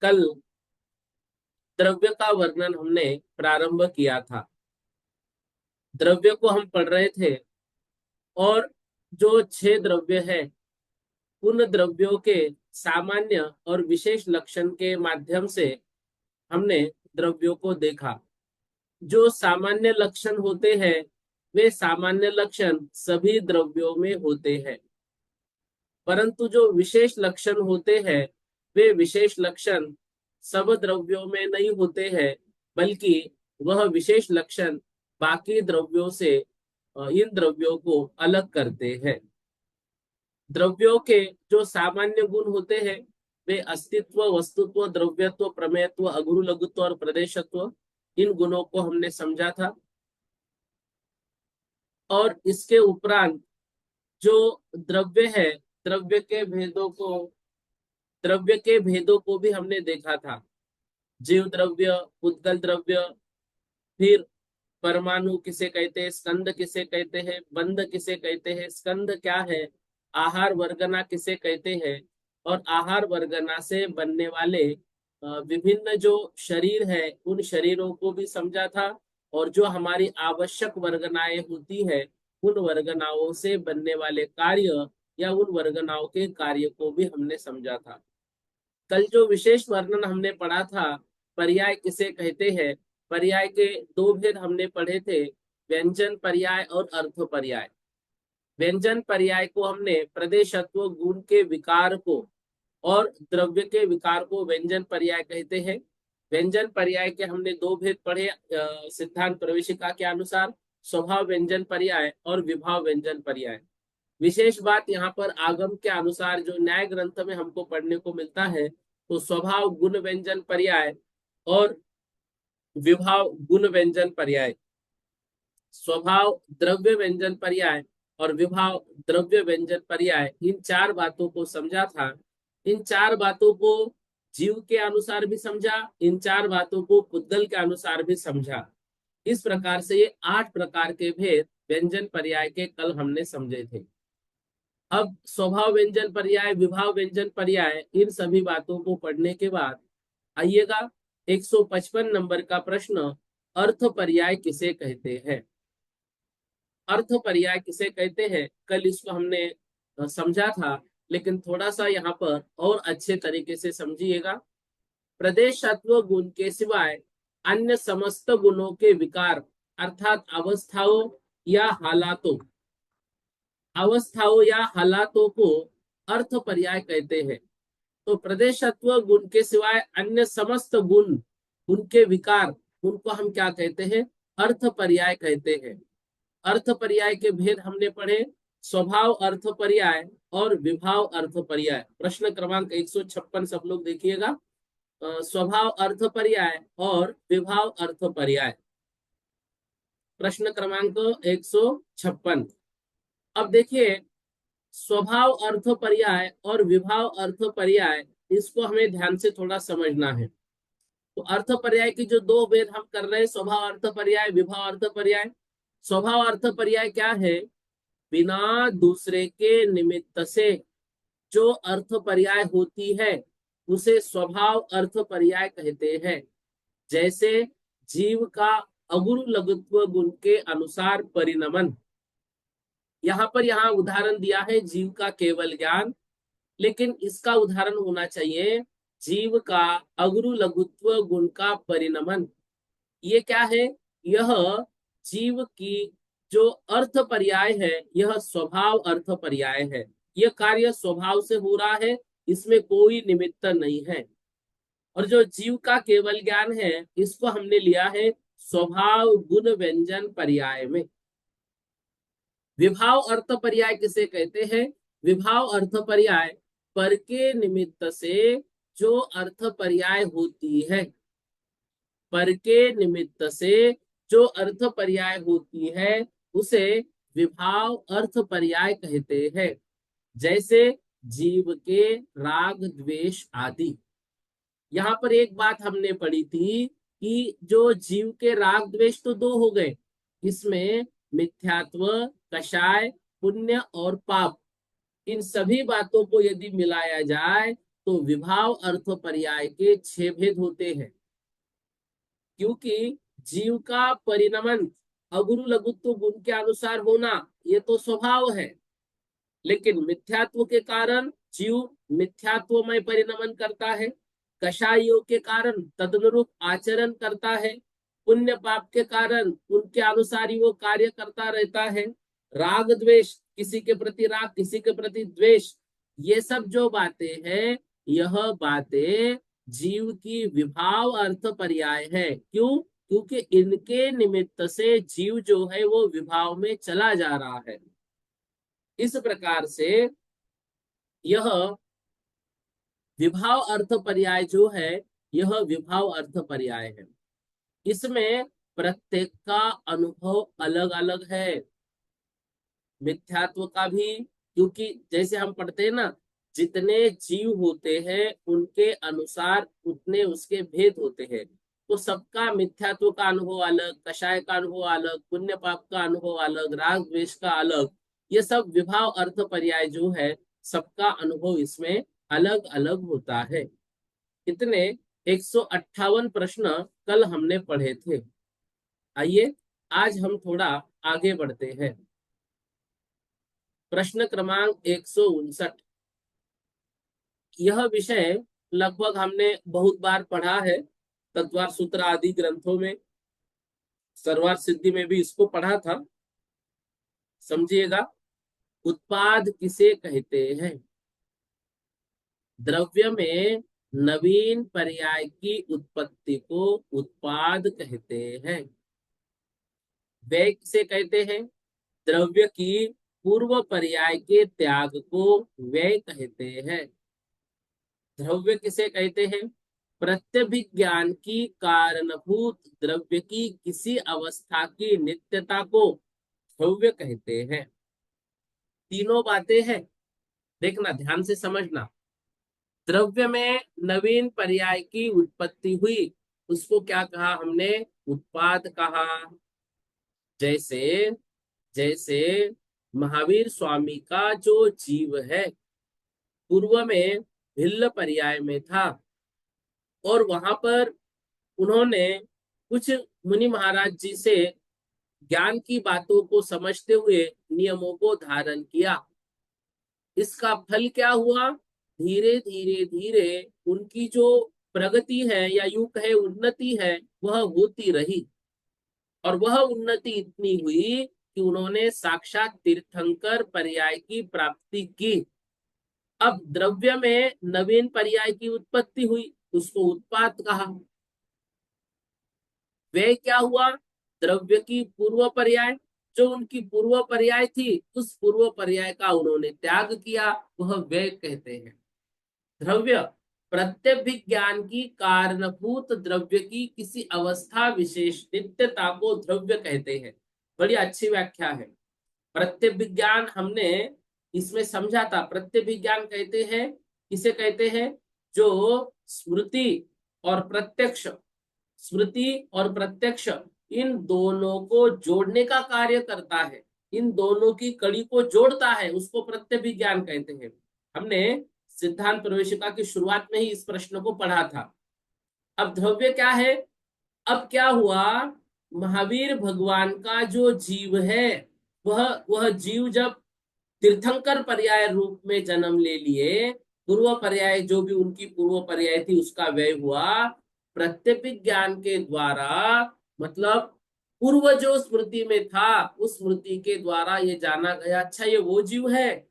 कल द्रव्य का वर्णन हमने प्रारंभ किया था। द्रव्य को हम पढ़ रहे थे और जो 6 द्रव्य है उन द्रव्यों के सामान्य और विशेष लक्षण के माध्यम से हमने द्रव्यों को देखा। जो सामान्य लक्षण होते हैं वे सामान्य लक्षण सभी द्रव्यों में होते हैं, परंतु जो विशेष लक्षण होते हैं वे विशेष लक्षण सब द्रव्यों में नहीं होते हैं, बल्कि वह विशेष लक्षण बाकी द्रव्यों से इन द्रव्यों को अलग करते हैं। द्रव्यों के जो सामान्य गुण होते हैं वे अस्तित्व, वस्तुत्व, द्रव्यत्व, प्रमेयत्व, अगुरु लघुत्व और प्रदेशत्व, इन गुणों को हमने समझा था। और इसके उपरांत जो द्रव्य है, द्रव्य के भेदों को द्रव्य के भेदों को भी हमने देखा था। जीव द्रव्य, उद्गल द्रव्य, फिर परमाणु किसे कहते हैं, स्कंद किसे कहते हैं, बंध किसे कहते हैं, स्कंद क्या है, आहार वर्गना किसे कहते हैं, और आहार वर्गना से बनने वाले विभिन्न जो शरीर है उन शरीरों को भी समझा था। और जो हमारी आवश्यक वर्गनाएं होती है उन वर्गनाओं से बनने वाले कार्य या उन वर्गनाओं के कार्य को भी हमने समझा था। कल जो विशेष वर्णन हमने पढ़ा था, पर्याय किसे कहते हैं, पर्याय के 2 भेद हमने पढ़े थे, व्यंजन पर्याय और अर्थ पर्याय। व्यंजन पर्याय को हमने प्रदेशत्व गुण के विकार को और द्रव्य के विकार को व्यंजन पर्याय कहते हैं। व्यंजन पर्याय के हमने 2 भेद पढ़े सिद्धांत प्रवेशिका के अनुसार, स्वभाव व्यंजन पर्याय और विभाव व्यंजन पर्याय। विशेष बात यहाँ पर आगम के अनुसार जो न्याय ग्रंथ में हमको पढ़ने को मिलता है, तो स्वभाव गुण व्यंजन पर्याय और विभाव गुण व्यंजन पर्याय, स्वभाव द्रव्य व्यंजन पर्याय और विभाव द्रव्य व्यंजन पर्याय, इन 4 बातों को समझा था। इन 4 बातों को जीव के अनुसार भी समझा, इन 4 बातों को पुद्गल के अनुसार भी समझा। इस प्रकार से ये 8 प्रकार के भेद व्यंजन पर्याय के कल हमने समझे थे। अब स्वभाव व्यंजन पर्याय, विभाव व्यंजन पर्याय, इन सभी बातों को पढ़ने के बाद आइएगा 155 नंबर का प्रश्न, अर्थ पर्याय किसे कहते हैं। अर्थ पर्याय किसे कहते हैं, कल इसको हमने समझा था, लेकिन थोड़ा सा यहाँ पर और अच्छे तरीके से समझिएगा। प्रदेशत्व गुण के सिवाय अन्य समस्त गुणों के विकार अर्थात अवस्थाओं या हालातों को अर्थ पर्याय कहते हैं। तो प्रदेशत्व गुण के सिवाय अन्य समस्त गुण, उनके विकार, उनको हम क्या कहते हैं, अर्थ पर्याय कहते हैं। अर्थ पर्याय के भेद हमने पढ़े, स्वभाव अर्थ पर्याय और विभाव अर्थ पर्याय। प्रश्न क्रमांक 156 सब लोग देखिएगा, स्वभाव अर्थ पर्याय और विभाव अर्थ पर्याय, प्रश्न क्रमांक 156। अब देखिए, स्वभाव अर्थ पर्याय और विभाव अर्थ पर्याय, इसको हमें ध्यान से थोड़ा समझना है। तो अर्थ पर्याय की जो 2 भेद हम कर रहे हैं, स्वभाव अर्थ पर्याय, विभाव अर्थ पर्याय। स्वभाव अर्थ पर्याय क्या है, बिना दूसरे के निमित्त से जो अर्थ पर्याय होती है उसे स्वभाव अर्थ पर्याय कहते हैं। जैसे जीव का अगुरु लघुत्व गुण के अनुसार परिणमन, यहाँ उदाहरण दिया है जीव का केवल ज्ञान, लेकिन इसका उदाहरण होना चाहिए जीव का अगुरु लघुत्व गुण का परिणमन। ये क्या है, यह जीव की जो अर्थ पर्याय है यह स्वभाव अर्थ पर्याय है। यह कार्य स्वभाव से हो रहा है, इसमें कोई निमित्त नहीं है। और जो जीव का केवल ज्ञान है इसको हमने लिया है स्वभाव गुण व्यंजन पर्याय में। विभाव अर्थ पर्याय किसे कहते हैं, विभाव अर्थ पर्याय पर के निमित्त से जो अर्थ पर्याय होती है, पर के निमित्त से जो अर्थ पर्याय होती है उसे विभाव अर्थ पर्याय कहते हैं। जैसे जीव के राग द्वेष आदि। यहाँ पर एक बात हमने पढ़ी थी कि जो जीव के राग द्वेष तो दो हो गए, इसमें मिथ्यात्व, कषाय, पुण्य और पाप, इन सभी बातों को यदि मिलाया जाए तो विभाव अर्थ पर्याय के 6 भेद होते हैं। क्योंकि जीव का परिणमन अगुरु लघुत्व गुण के अनुसार होना ये तो स्वभाव है, लेकिन मिथ्यात्व के कारण जीव मिथ्यात्वमय परिणमन करता है, कषायों के कारण तदनुरूप आचरण करता है, पुण्य पाप के कारण उनके अनुसार ही वो कार्य करता रहता है, राग द्वेष, किसी के प्रति राग किसी के प्रति द्वेष, ये सब जो बातें हैं यह बातें जीव की विभाव अर्थ पर्याय है। क्यों? क्योंकि इनके निमित्त से जीव जो है वो विभाव में चला जा रहा है। इस प्रकार से यह विभाव अर्थ पर्याय जो है यह विभाव अर्थ पर्याय है। इसमें प्रत्येक का अनुभव अलग अलग है। मिथ्यात्व का भी, क्योंकि जैसे हम पढ़ते हैं ना, जितने जीव होते हैं उनके अनुसार उतने उसके भेद होते हैं। तो सबका मिथ्यात्व का अनुभव अलग, कषाय का अनुभव अलग, पुण्य पाप का अनुभव अलग, राग द्वेष का अलग, ये सब विभाव अर्थ पर्याय जो है सबका अनुभव इसमें अलग अलग होता है। इतने 158 प्रश्न कल हमने पढ़े थे। आइए आज हम थोड़ा आगे बढ़ते हैं। प्रश्न क्रमांक 159। यह विषय लगभग हमने बहुत बार पढ़ा है, तत्वार सूत्र आदि ग्रंथों में, सर्वार्थ सिद्धि में भी इसको पढ़ा था। समझिएगा, उत्पाद किसे कहते हैं? द्रव्य में नवीन पर्याय की उत्पत्ति को उत्पाद कहते हैं। व्यय किसे कहते हैं? द्रव्य की पूर्व पर्याय के त्याग को व्यय कहते हैं। द्रव्य किसे कहते हैं? प्रत्यभिज्ञान की कारणभूत द्रव्य की किसी अवस्था की नित्यता को द्रव्य कहते हैं। तीनों बातें हैं, देखना ध्यान से समझना। द्रव्य में नवीन पर्याय की उत्पत्ति हुई, उसको क्या कहा हमने? उत्पाद कहा। जैसे जैसे महावीर स्वामी का जो जीव है पूर्व में भिल्ल पर्याय में था, और वहां पर उन्होंने कुछ मुनि महाराज जी से ज्ञान की बातों को समझते हुए नियमों को धारण किया। इसका फल क्या हुआ? धीरे धीरे धीरे उनकी जो प्रगति है या यूं कहे उन्नति है वह होती रही, और वह उन्नति इतनी हुई कि उन्होंने साक्षात तीर्थंकर पर्याय की प्राप्ति की। अब द्रव्य में नवीन पर्याय की उत्पत्ति हुई, उसको उत्पाद कहा। वे क्या हुआ? द्रव्य की पूर्व पर्याय, जो उनकी पूर्व पर्याय थी उस पूर्व पर्याय का उन्होंने त्याग किया, वह व्यय कहते हैं। द्रव्य प्रत्यभिज्ञान की कारणभूत द्रव्य की किसी अवस्था विशेष नित्यता को द्रव्य कहते हैं। बड़ी अच्छी व्याख्या है। प्रत्यभिज्ञान हमने इसमें समझा था। प्रत्यभिज्ञान कहते हैं, किसे कहते हैं? जो स्मृति और प्रत्यक्ष, स्मृति और प्रत्यक्ष इन दोनों को जोड़ने का कार्य करता है, इन दोनों की कड़ी को जोड़ता है, उसको प्रत्यभिज्ञान कहते हैं। हमने सिद्धांत प्रवेशिका की शुरुआत में ही इस प्रश्न को पढ़ा था। अब द्रव्य क्या है? अब क्या हुआ? महावीर भगवान का जो जीव है वह जीव जब तीर्थंकर पर्याय रूप में जन्म ले लिए, पूर्व पर्याय जो भी उनकी पूर्व पर्याय थी उसका व्यय हुआ। प्रत्यपिक ज्ञान के द्वारा, मतलब पूर्व जो स्मृति में था उस स्मृति के द्वारा ये जाना गया, अच्छा ये वो जीव है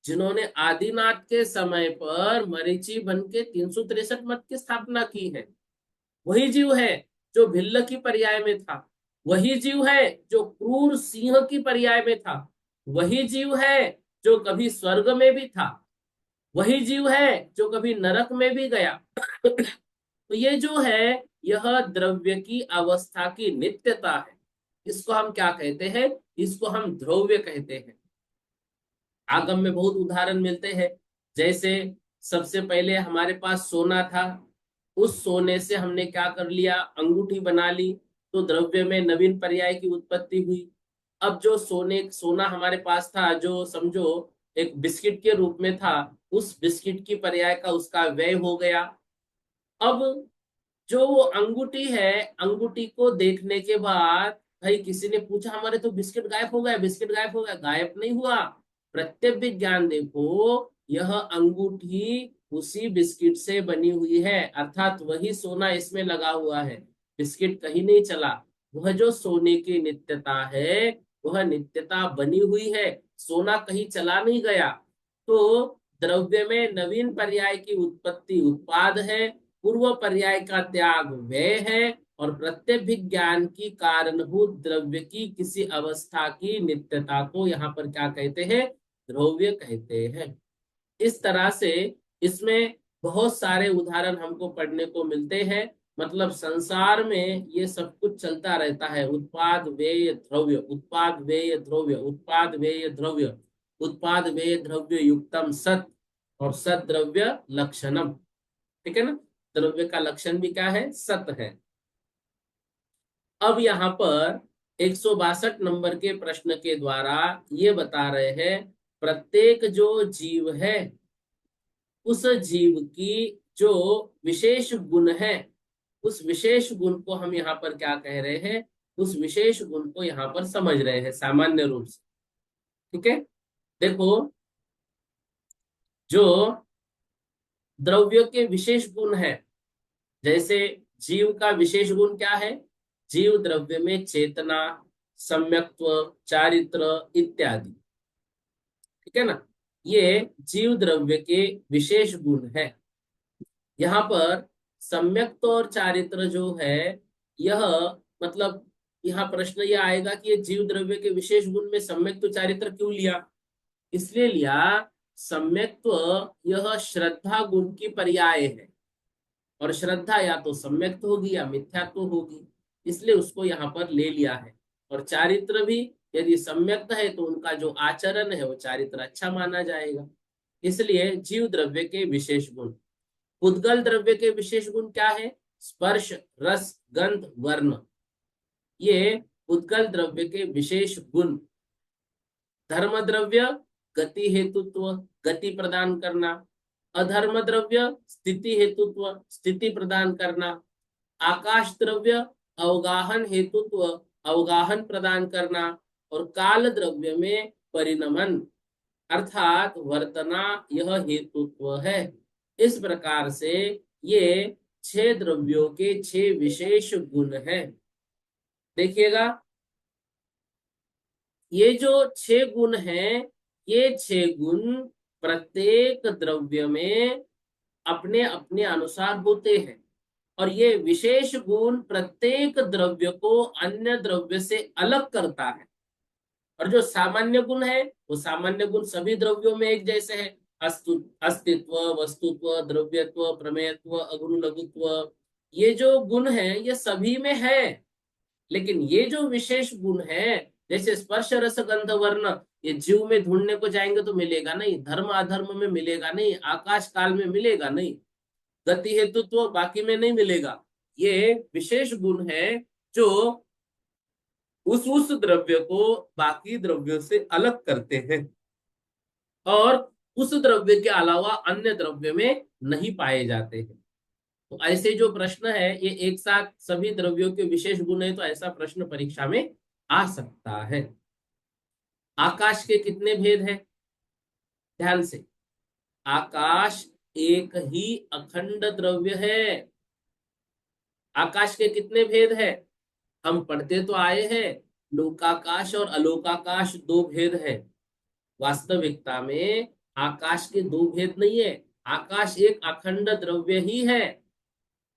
जिन्होंने आदिनाथ के समय पर मरीचि बन के 363 मठ की स्थापना की है। वही जीव है जो भिल्ल की पर्याय में था, वही जीव है जो क्रूर सिंह की पर्याय में था, वही जीव है जो कभी स्वर्ग में भी था, वही जीव है जो कभी नरक में भी गया। तो ये जो है, यह द्रव्य की अवस्था की नित्यता है। इसको हम क्या कहते हैं? इसको हम ध्रुव्य कहते हैं। आगम में बहुत उदाहरण मिलते हैं। जैसे सबसे पहले हमारे पास सोना था, उस सोने से हमने क्या कर लिया? अंगूठी बना ली, तो द्रव्य में नवीन पर्याय की उत्पत्ति हुई। अब जो सोना हमारे पास था, जो समझो एक बिस्किट के रूप में था, उस बिस्किट की पर्याय का उसका व्यय हो गया। अब जो वो अंगूठी है, अंगूठी को देखने के बाद भाई किसी ने पूछा, हमारे तो बिस्किट गायब हो गया, बिस्किट गायब हो गया। गायब नहीं हुआ। प्रत्यक्ष विज्ञान देखो, यह अंगूठी उसी बिस्किट से बनी हुई है, अर्थात वही सोना इसमें लगा हुआ है। बिस्किट कहीं नहीं चला। वह जो सोने की नित्यता है, वह नित्यता बनी हुई है, सोना कहीं चला नहीं गया। तो द्रव्य में नवीन पर्याय की उत्पत्ति उत्पाद है, पूर्व पर्याय का त्याग व्यय है, और प्रत्येक विज्ञान की कारणभूत द्रव्य की किसी अवस्था की नित्यता को यहाँ पर क्या कहते हैं? ध्रुव्य कहते हैं। इस तरह से इसमें बहुत सारे उदाहरण हमको पढ़ने को मिलते हैं। मतलब संसार में ये सब कुछ चलता रहता है, उत्पाद व्यय द्रव्य, उत्पाद व्यय द्रव्य, उत्पाद व्यय द्रव्य, उत्पाद व्यय द्रव्य युक्तम सत, और सत द्रव्य लक्षणम। ठीक है ना? द्रव्य का लक्षण भी क्या है? सत है। अब यहाँ पर 162 नंबर के प्रश्न के द्वारा ये बता रहे हैं, प्रत्येक जो जीव है, उस जीव की जो विशेष गुण है, उस विशेष गुण को हम यहाँ पर क्या कह रहे हैं? उस विशेष गुण को यहाँ पर समझ रहे हैं सामान्य रूप से। ठीक है? देखो, जो द्रव्य के विशेष गुण है, जैसे जीव का विशेष गुण क्या है? जीव द्रव्य में चेतना, सम्यक्त्व, चारित्र इत्यादि। ठीक है ना? ये जीव द्रव्य के विशेष गुण है। यहाँ पर सम्यक्त्व और चारित्र जो है, यह मतलब यहाँ प्रश्न यह आएगा कि ये जीव द्रव्य के विशेष गुण में सम्यक्त्व चारित्र क्यों लिया? इसलिए लिया, सम्यक्त्व यह श्रद्धा गुण की पर्याय है, और श्रद्धा या तो सम्यक्त होगी या मिथ्यात्व होगी, इसलिए उसको यहाँ पर ले लिया है। और चारित्र भी यदि सम्यक्त है तो उनका जो आचरण है वो चारित्र अच्छा माना जाएगा। इसलिए जीव द्रव्य के विशेष गुण। उद्गल द्रव्य के विशेष गुण क्या है? स्पर्श, रस, गंध, वर्ण। ये उद्गल द्रव्य के विशेष गुण। धर्म द्रव्य गति हेतुत्व, गति प्रदान करना। अधर्म द्रव्य स्थिति हेतुत्व, स्थिति प्रदान करना। आकाश द्रव्य अवगाहन हेतुत्व, अवगाहन प्रदान करना। और काल द्रव्य में परिणमन अर्थात वर्तना, यह हेतुत्व है। इस प्रकार से ये 6 द्रव्यों के 6 विशेष गुण हैं। देखिएगा, ये जो 6 गुण हैं, ये 6 गुण प्रत्येक द्रव्य में अपने अपने अनुसार होते हैं, और ये विशेष गुण प्रत्येक द्रव्य को अन्य द्रव्य से अलग करता है। और जो सामान्य गुण है, वो सामान्य गुण सभी द्रव्यों में एक जैसे है। अस्तित्व, वस्तुत्व, द्रव्यत्व, प्रमेयत्व, अगुण लघुत्व, ये जो गुण है ये सभी में है। लेकिन ये जो विशेष गुण है, जैसे स्पर्श, रस, गंध, वर्ण, ये जीव में ढूंढने को जाएंगे तो मिलेगा नहीं, धर्म अधर्म में मिलेगा नहीं, आकाश काल में मिलेगा नहीं, गति हेतुत्व बाकी में नहीं मिलेगा। ये विशेष गुण है जो उस द्रव्य को बाकी द्रव्यों से अलग करते हैं, और उस द्रव्य के अलावा अन्य द्रव्य में नहीं पाए जाते हैं। तो ऐसे जो प्रश्न है, ये एक साथ सभी द्रव्यों के विशेष गुण है, तो ऐसा प्रश्न परीक्षा में आ सकता है। आकाश के कितने भेद हैं? ध्यान से। आकाश एक ही अखंड द्रव्य है। आकाश के कितने भेद हैं? हम पढ़ते तो आए हैं, लोकाकाश और अलोकाकाश 2 भेद है। वास्तविकता में आकाश के 2 भेद नहीं है, आकाश एक अखंड द्रव्य ही है।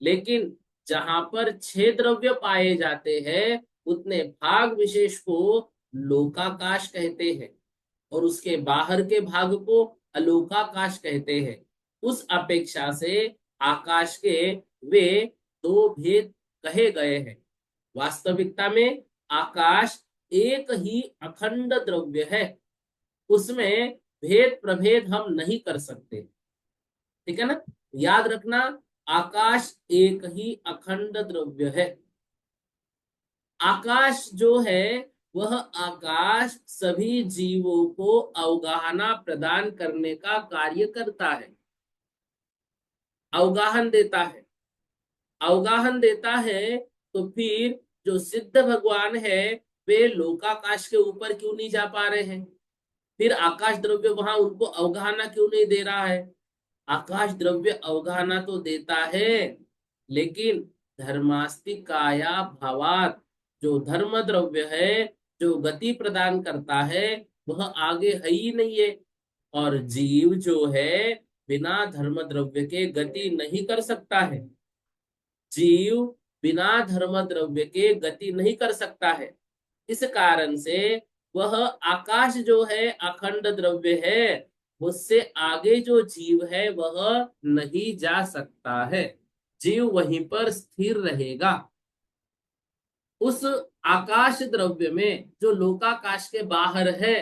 लेकिन जहां पर 6 द्रव्य पाए जाते हैं, उतने भाग विशेष को लोकाकाश कहते हैं, और उसके बाहर के भाग को अलोकाकाश कहते हैं। उस अपेक्षा से आकाश के वे दो भेद कहे गए हैं। वास्तविकता में आकाश एक ही अखंड द्रव्य है, उसमें भेद प्रभेद हम नहीं कर सकते। ठीक है ना, याद रखना, आकाश एक ही अखंड द्रव्य है। आकाश जो है वह आकाश सभी जीवों को अवगाहना प्रदान करने का कार्य करता है, अवगाहन देता है। अवगाहन देता है तो फिर जो सिद्ध भगवान है वे लोकाकाश के ऊपर क्यों नहीं जा पा रहे हैं? फिर आकाश द्रव्य वहां उनको अवगाहना क्यों नहीं दे रहा है? आकाश द्रव्य अवगाहना तो देता है, लेकिन धर्मास्तिकाया भावात, जो धर्म द्रव्य है, जो गति प्रदान करता है, वह आगे है ही नहीं है। और जीव जो है बिना धर्म द्रव्य के गति नहीं कर सकता है। जीव बिना धर्म द्रव्य के गति नहीं कर सकता है। इस कारण से वह आकाश जो है अखंड द्रव्य है, उससे आगे जो जीव है वह नहीं जा सकता है। जीव वहीं पर स्थिर रहेगा। उस आकाश द्रव्य में जो लोकाकाश के बाहर है,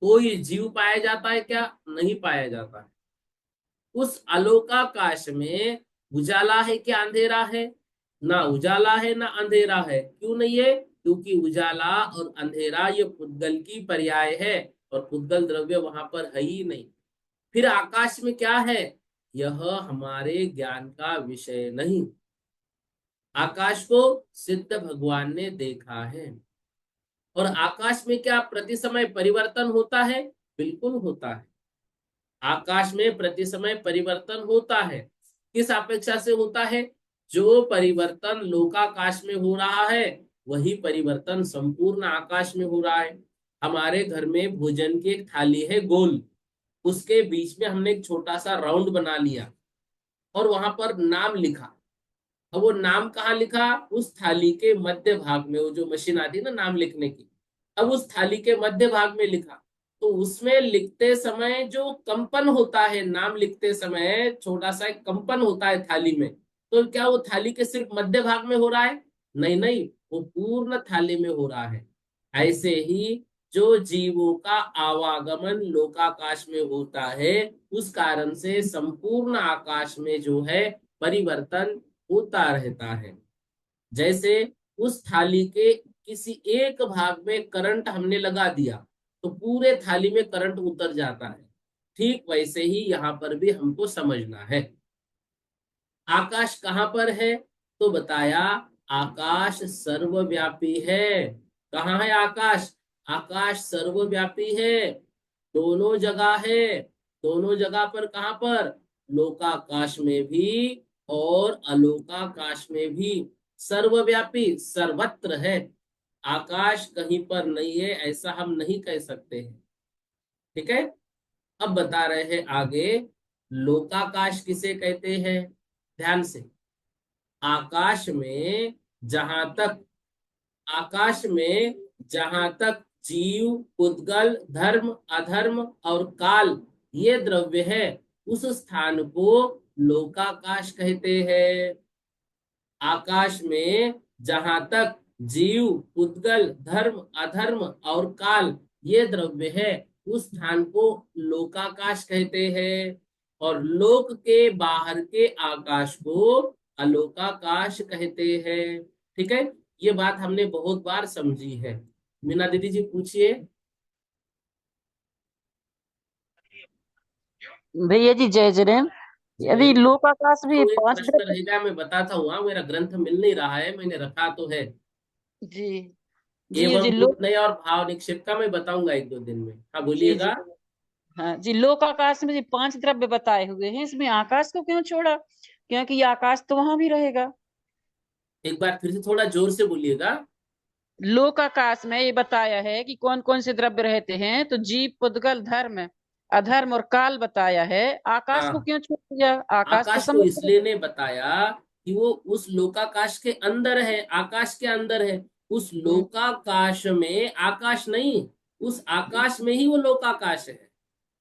कोई जीव पाया जाता है क्या? नहीं पाया जाता है। उस अलोकाकाश में उजाला है क्या अंधेरा है? ना उजाला है ना अंधेरा है। क्यों नहीं है? क्योंकि उजाला और अंधेरा ये पुद्गल की पर्याय है, और पुद्गल द्रव्य वहां पर है ही नहीं। फिर आकाश में क्या है? यह हमारे ज्ञान का विषय नहीं। आकाश को सिद्ध भगवान ने देखा है। और आकाश में क्या प्रति समय परिवर्तन होता है? बिल्कुल होता है। आकाश में प्रति समय परिवर्तन होता है। किस अपेक्षा से होता है? जो परिवर्तन लोकाकाश में हो रहा है वही परिवर्तन संपूर्ण आकाश में हो रहा है। हमारे घर में भोजन की एक थाली है गोल, उसके बीच में हमने एक छोटा सा राउंड बना लिया और वहां पर नाम लिखा। अब वो नाम कहाँ लिखा? उस थाली के मध्य भाग में, वो जो मशीन आती है ना नाम लिखने की, अब उस थाली के मध्य भाग में लिखा। तो उसमें लिखते समय जो कंपन होता है, नाम लिखते समय छोटा सा एक कंपन होता है थाली में, तो क्या वो थाली के सिर्फ मध्य भाग में हो रहा है? नहीं नहीं, वो पूर्ण थाली में हो रहा है। ऐसे ही जो जीवों का आवागमन लोकाकाश में होता है, उस कारण से संपूर्ण आकाश में जो है परिवर्तन होता रहता है। जैसे उस थाली के किसी एक भाग में करंट हमने लगा दिया तो पूरे थाली में करंट उतर जाता है। ठीक वैसे ही यहाँ पर भी हमको समझना है। आकाश कहाँ पर है? तो बताया आकाश सर्वव्यापी है। कहाँ है आकाश? आकाश सर्वव्यापी है, दोनों जगह है। दोनों जगह पर कहाँ पर? लोकाकाश में भी और अलोकाकाश में भी। सर्वव्यापी सर्वत्र है। आकाश कहीं पर नहीं है ऐसा हम नहीं कह सकते हैं। ठीक है, अब बता रहे हैं आगे, लोकाकाश किसे कहते हैं? ध्यान से, आकाश में जहां तक आकाश में जहां तक जीव, उद्गल, धर्म, अधर्म और काल ये द्रव्य है, उस स्थान को लोकाकाश कहते हैं। आकाश में जहां तक जीव, उद्गल, धर्म, अधर्म और काल ये द्रव्य है, उस स्थान को लोकाकाश कहते हैं। और लोक के बाहर के आकाश को अलोकाकाश कहते हैं। ठीक है, ये बात हमने बहुत बार समझी है। मीना दीदी जी पूछिए। भैया जी जय जैन। जय। यदि लोकाकाश में तो एक पांच प्रश्न द्रव्य। रहेगा, मैं बताता हूँ। हाँ, मेरा ग्रंथ मिल नहीं रहा है, मैंने रखा तो है। जी जी एवं जी भूत नहीं और भाव निक्षेप का मैं बताऊंगा एक दो दिन में। हाँ जी जी बोलिएगा। हाँ जी, लोकाकाश में जी पांच द्रव्य बताए हुए हैं, इसमें आकाश को क्यों छोड़ा? क्योंकि ये आकाश तो वहां भी रहेगा। एक बार फिर से थोड़ा जोर से बोलिएगा। लोकाकाश में ये बताया है कि कौन कौन से द्रव्य रहते हैं, तो जीव, पुद्गल, धर्म, अधर्म और काल बताया है। आकाश को हाँ, क्यों छोड़ दिया? आकाश तो आकाश को समुद्र। इसलिए ने बताया कि वो उस लोकाकाश के अंदर है, आकाश के अंदर है। उस हम्म, लोकाकाश में आकाश नहीं, उस आकाश में ही वो लोकाकाश है।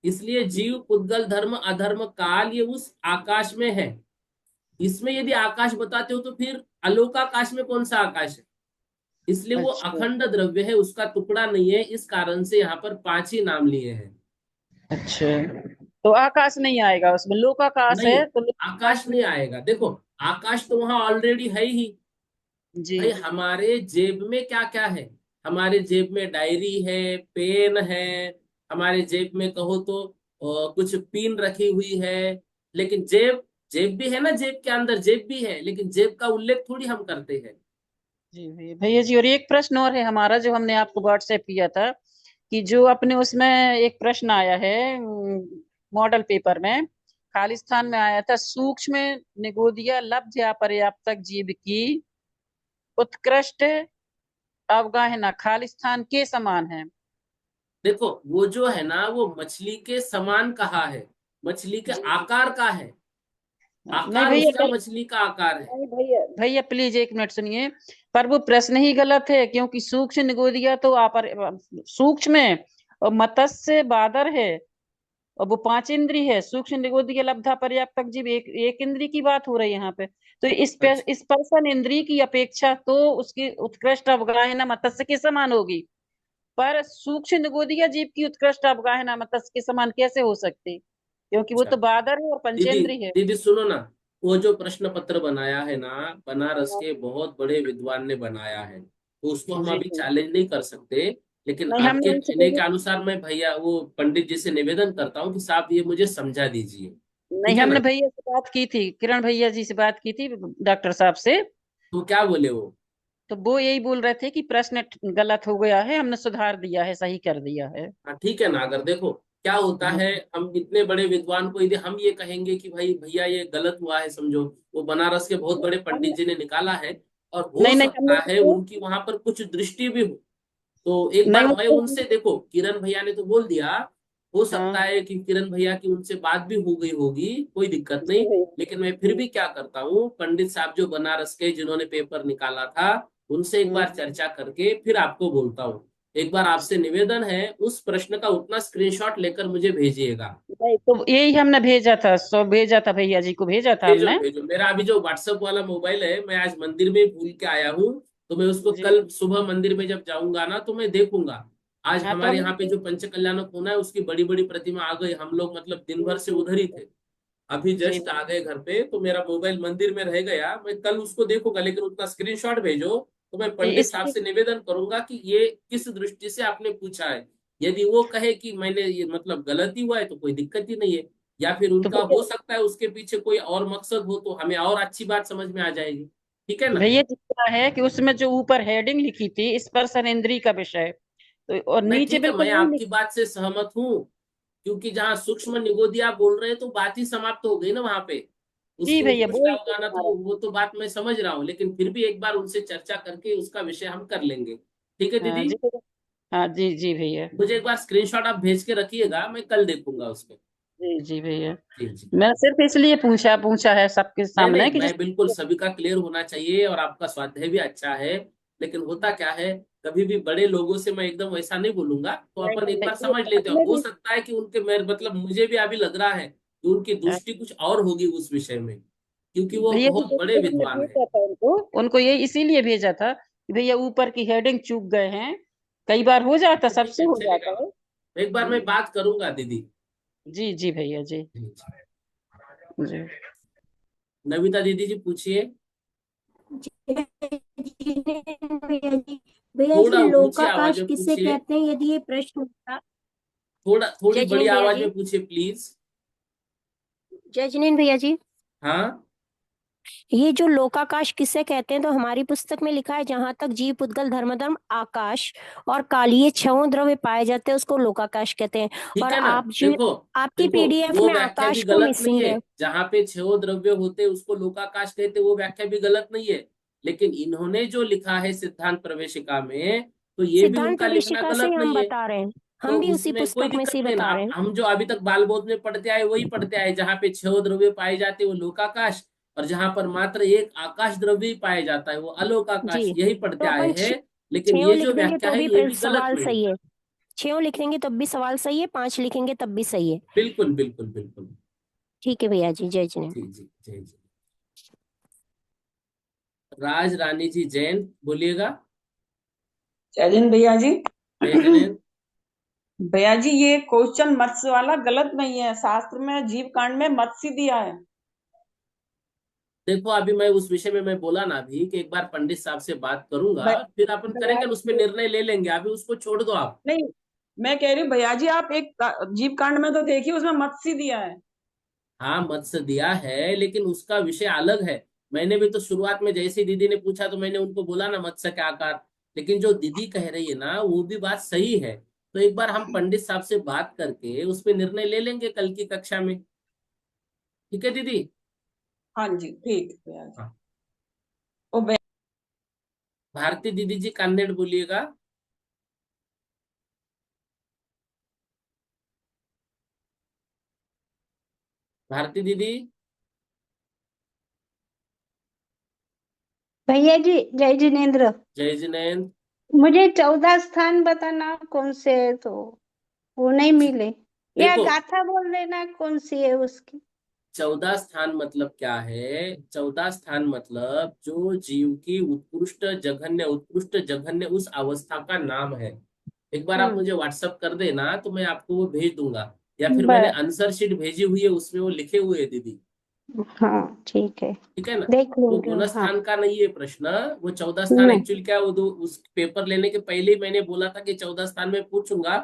इसलिए जीव, पुद्गल, धर्म, अधर्म, काल, ये उस आकाश में है। इसमें यदि आकाश बताते हो तो फिर अलोकाकाश में कौन सा आकाश है? इसलिए वो अच्छा अखंड द्रव्य है, उसका टुकड़ा नहीं है। इस कारण से यहाँ पर 5 ही नाम लिए हैं। अच्छा। तो आकाश नहीं आएगा उसमें, लोकाकाश नहीं, है तो लोकाकाश आकाश में। नहीं आएगा। देखो, आकाश तो वहां ऑलरेडी है ही। जी भाई हमारे जेब में क्या क्या है? हमारे जेब में डायरी है, पेन है, हमारे जेब में कहो तो कुछ पिन रखी हुई है। लेकिन जेब, जेब भी है ना, जेब के अंदर जेब भी है, लेकिन जेब का उल्लेख थोड़ी हम करते हैं। जी भैया भैया जी, और एक प्रश्न और है हमारा जो हमने आपको व्हाट्सएप किया था, कि जो अपने उसमें एक प्रश्न आया है मॉडल पेपर में, खालिस्तान में आया था, सूक्ष्म निगोदिया लब्ध या पर्याप्तक जीव की उत्कृष्ट अवगाहना खालिस्तान के समान है। देखो, वो जो है ना, वो मछली के समान कहा है, मछली के जी आकार का है। नहीं आकार भैया उसका मछली का आकार है। नहीं भैया भैया प्लीज एक मिनट सुनिए। पर वो प्रश्न ही गलत है, क्योंकि सूक्ष्म निगोदिया तो अपर सूक्ष्म है, और मत्स्य बादर है, और वो 5 इंद्री है। सूक्ष्म निगोदिया लब्धा पर्याप्तक जीव एक एक इंद्री की बात हो रही है यहाँ पे। तो अच्छा, इस पर्सन इंद्री की अपेक्षा तो उसकी उत्कृष्ट अवगाहना मत्स्य के समान होगी। पर सूक्ष्म निगोदिया जीव की उत्कृष्ट अवगाहना मत्स्य के समान कैसे हो सकती, क्योंकि वो अच्छा। तो बादर है और दीदी, पंचेंद्री है। दीदी सुनो ना, वो जो प्रश्न पत्र बनाया है ना, बनारस के बहुत बड़े विद्वान ने बनाया है, तो उसको हम जी अभी जी। चैलेंज नहीं कर सकते। लेकिन नहीं हमने आपके उनसे कहने के अनुसार मैं भैया वो पंडित जी से निवेदन करता हूँ कि साहब ये मुझे समझा दीजिए। नहीं ठीक है हमने ना? भैया से बात की थी, किरण भैया जी से बात की थी, डॉक्टर साहब से। तो क्या बोले वो? तो वो यही बोल रहे थे कि प्रश्न गलत हो गया है, हमने सुधार दिया है, सही कर दिया है। हाँ ठीक है ना। अगर देखो क्या होता है, हाँ। हम इतने बड़े विद्वान को यदि हम ये कहेंगे कि भाई भैया ये गलत हुआ है, समझो, वो बनारस के बहुत बड़े हम पंडित जी ने निकाला है, और हो नहीं नहीं हमने सकता है उनको उनकी वहां पर कुछ दृष्टि भी हो। तो एक नहीं बार मैं उनको उनसे, देखो किरण भैया ने तो बोल दिया, हो सकता हाँ है कि किरण भैया की उनसे बात भी हो गई होगी, कोई दिक्कत जी नहीं। भैया। लेकिन मैं फिर भी क्या करता हूँ, पंडित साहब जो बनारस के जिन्होंने पेपर निकाला था, उनसे एक बार हम्म। चर्चा करके फिर आपको बोलता हूँ। एक बार आपसे निवेदन है, उस प्रश्न का उतना स्क्रीनशॉट लेकर मुझे भेजिएगा। नहीं तो यही हमने भेजा था, सो भेजा था, भैया जी को भेजा था भेजो हमने। भेजो, मेरा अभी जो व्हाट्सएप वाला मोबाइल है, मैं आज मंदिर में भूल के आया हूँ। तो मैं उसको जी कल सुबह मंदिर में जब जाऊंगा ना, तो मैं देखूंगा। आज हाँ तो हमारे हम यहाँ पे उनको जो पंच कल्याणक होना है, उसकी बड़ी बड़ी प्रतिमा आ गई। हम लोग मतलब दिन जी भर से जी उधर ही थे। अभी जी जस्ट आ गए घर पे, तो मेरा मोबाइल मंदिर में रह गया। मैं कल उसको देखूंगा, लेकिन उतना स्क्रीनशॉट भेजो। तो मैं जी पंडित साहब इसलिए से निवेदन करूंगा कि ये किस दृष्टि से आपने पूछा है। यदि वो कहे कि मैंने ये मतलब गलती हुआ है, तो कोई दिक्कत ही नहीं है। या फिर तो उनका भैया हो सकता है उसके पीछे कोई और मकसद हो, तो हमें और अच्छी बात समझ में आ जाएगी। ठीक है ना? भैया जी क्या है कि उसमें जो ऊपर हेडिंग लिखी थी स्पर्शन इंद्री का विषय, तो और नहीं नीचे ठीक है, बिल्कुल मैं नहीं आपकी लिखी। बात से सहमत हूँ। क्योंकि जहाँ सूक्ष्म निगोदी आप बोल रहे हैं, तो बात ही समाप्त हो गई ना वहां पे। जी उसकी भैया उत्कृष्ट वही तो अवगाहना, हमारा। तो वो तो बात मैं समझ रहा हूँ, लेकिन फिर भी एक बार उनसे चर्चा करके उसका विषय हम कर लेंगे। ठीक है हाँ दीदी? जी भैया। हाँ जी जी भैया। मुझे एक बार स्क्रीनशॉट आप भेज के रखिएगा, मैं कल देखूंगा उसको। जी जी भैया। जी जी। मैं सिर्फ इसलिए पूछा पूछा है सबके नहीं सामने नहीं, कि मैं बिल्कुल, जिस सभी का क्लियर होना चाहिए, और आपका स्वाध्याय भी अच्छा है। लेकिन होता क्या है, कभी भी बड़े लोगों से मैं एकदम वैसा नहीं बोलूंगा, तो नहीं अपन नहीं एक बार नहीं, समझ लेते हैं। अपने हो भी सकता है कि उनके, मेरे मतलब मुझे भी अभी लग रहा है कि उनकी दृष्टि कुछ और होगी उस विषय में, क्योंकि वो भैया जी बहुत बड़े जैसे हमने विद्वान है। भेजा था उनको, उनको ये इसीलिए भेजा था कि भैया ऊपर की हेडिंग चूक गए हैं, कई बार हो जाता, तो ठीक सबसे है, हो चलेगा जाता ना। है। एक बार मैं बात करूंगा दीदी। जी जी भैया जी जी, जी। जी। नविता दीदी जी पूछिए। भैया जी, भैया जी थोड़ा ऊंची आवाज लोकाकाश में किसे पूछिए। कहते हैं, यदि ये प्रश्न होता। थोड़ा, थोड़ी जय बड़ी जिनेन्द्र भैया आवाज जी। में पूछिए प्लीज। जय जिनेन्द्र भैया जी, हाँ। ये जो लोकाकाश किसे कहते हैं, तो हमारी पुस्तक में लिखा है, जहां तक जीव पुद्गल धर्मधर्म आकाश और कालीय छहों द्रव्य पाए जाते हैं उसको लोकाकाश कहते हैं। ठीक और है ना। आप जी, देखो, आपकी देखो, पीडीएफ वो में व्याख्या भी आकाश को गलत नहीं मिसिंग है। है। जहाँ पे छह द्रव्य होते उसको लोकाकाश कहते, वो व्याख्या भी गलत नहीं है। लेकिन इन्होंने जो लिखा है सिद्धांत प्रवेशिका में, तो ये भी सिद्धांत उनका लिखना प्रवेशिका से गलत ही हम नहीं है। बता रहे हैं, तो हम भी उसी उसमें कोई पुस्तक में से दिक्कत ही नहीं ना। बता रहे हैं। हम जो अभी तक बाल बोध में पढ़ते आए वही पढ़ते आए, जहाँ पे छह द्रव्य पाए जाते वो लोकाकाश, और जहाँ पर मात्र एक आकाश द्रव्य ही पाया जाता है वो अलोकाकाश, जी, यही पढ़ते तो आए अपन हैं। लेकिन छयों ये लिख जो देंगे व्याख्या तो है भी ये भी गलत सवाल नहीं। सही है। 6 लिखेंगे तब भी सवाल सही है, 5 लिखेंगे तब भी सही है। बिल्कुल बिल्कुल बिल्कुल। ठीक है भैया जी, जय जिनेन्द्र। जी जी जय जी। राज रानी जी जैन बोलिएगा। जय हिंद भैया जी। जय जिनेन्द्र। भैया जी ये क्वेश्चन मत्स्य वाला गलत नहीं है, शास्त्र में जीव कांड में मत्स्य दिया है। देखो अभी मैं उस विषय में मैं बोला ना अभी कि एक बार पंडित साहब से बात करूंगा, भ- फिर अपन भैया करेंगे उसमें निर्णय ले लेंगे, अभी उसको छोड़ दो आप। नहीं, मैं कह रही हूँ भैया जी आप एक जीव कांड में तो देखिए उसमें मत्स्य दिया है। हाँ मत्स्य दिया है लेकिन उसका विषय अलग है। मैंने भी तो शुरुआत में जैसे दीदी ने पूछा तो मैंने उनको बोला ना मत्स्य का आकार। लेकिन जो दीदी कह रही है ना वो भी बात सही है। तो एक बार हम पंडित साहब से बात करके उस पर निर्णय ले लेंगे कल की कक्षा में। ठीक है दीदी। हाँ जी ठीक है भैया जी। हाँ। ओ भारती दीदी जी कन्नड़ बोलिएगा। भारती दीदी। भैया जी जय जिनेन्द्र। जय जिनेन्द्र। मुझे 14 स्थान बताना कौन से है, तो वो नहीं मिले। या देखो गाथा बोल देना कौन सी है उसकी। 14 स्थान मतलब क्या है? 14 स्थान मतलब जो जीव की उत्कृष्ट जघन्य उस अवस्था का नाम है। एक बार आप हम्म। मुझे व्हाट्सअप कर देना तो मैं आपको वो भेज दूंगा। या फिर मैंने बस। आंसर शीट भेजी हुई है उसमें वो लिखे हुए हैं दीदी। हाँ ठीक है, ठीक है ना। देख वो लूंगी गुण हाँ। स्थान का नहीं है प्रश्न। वो 14 स्थान नहीं। एक्चुअली क्या है, वो उस पेपर लेने के पहले ही मैंने बोला था कि 14 स्थान में पूछूंगा।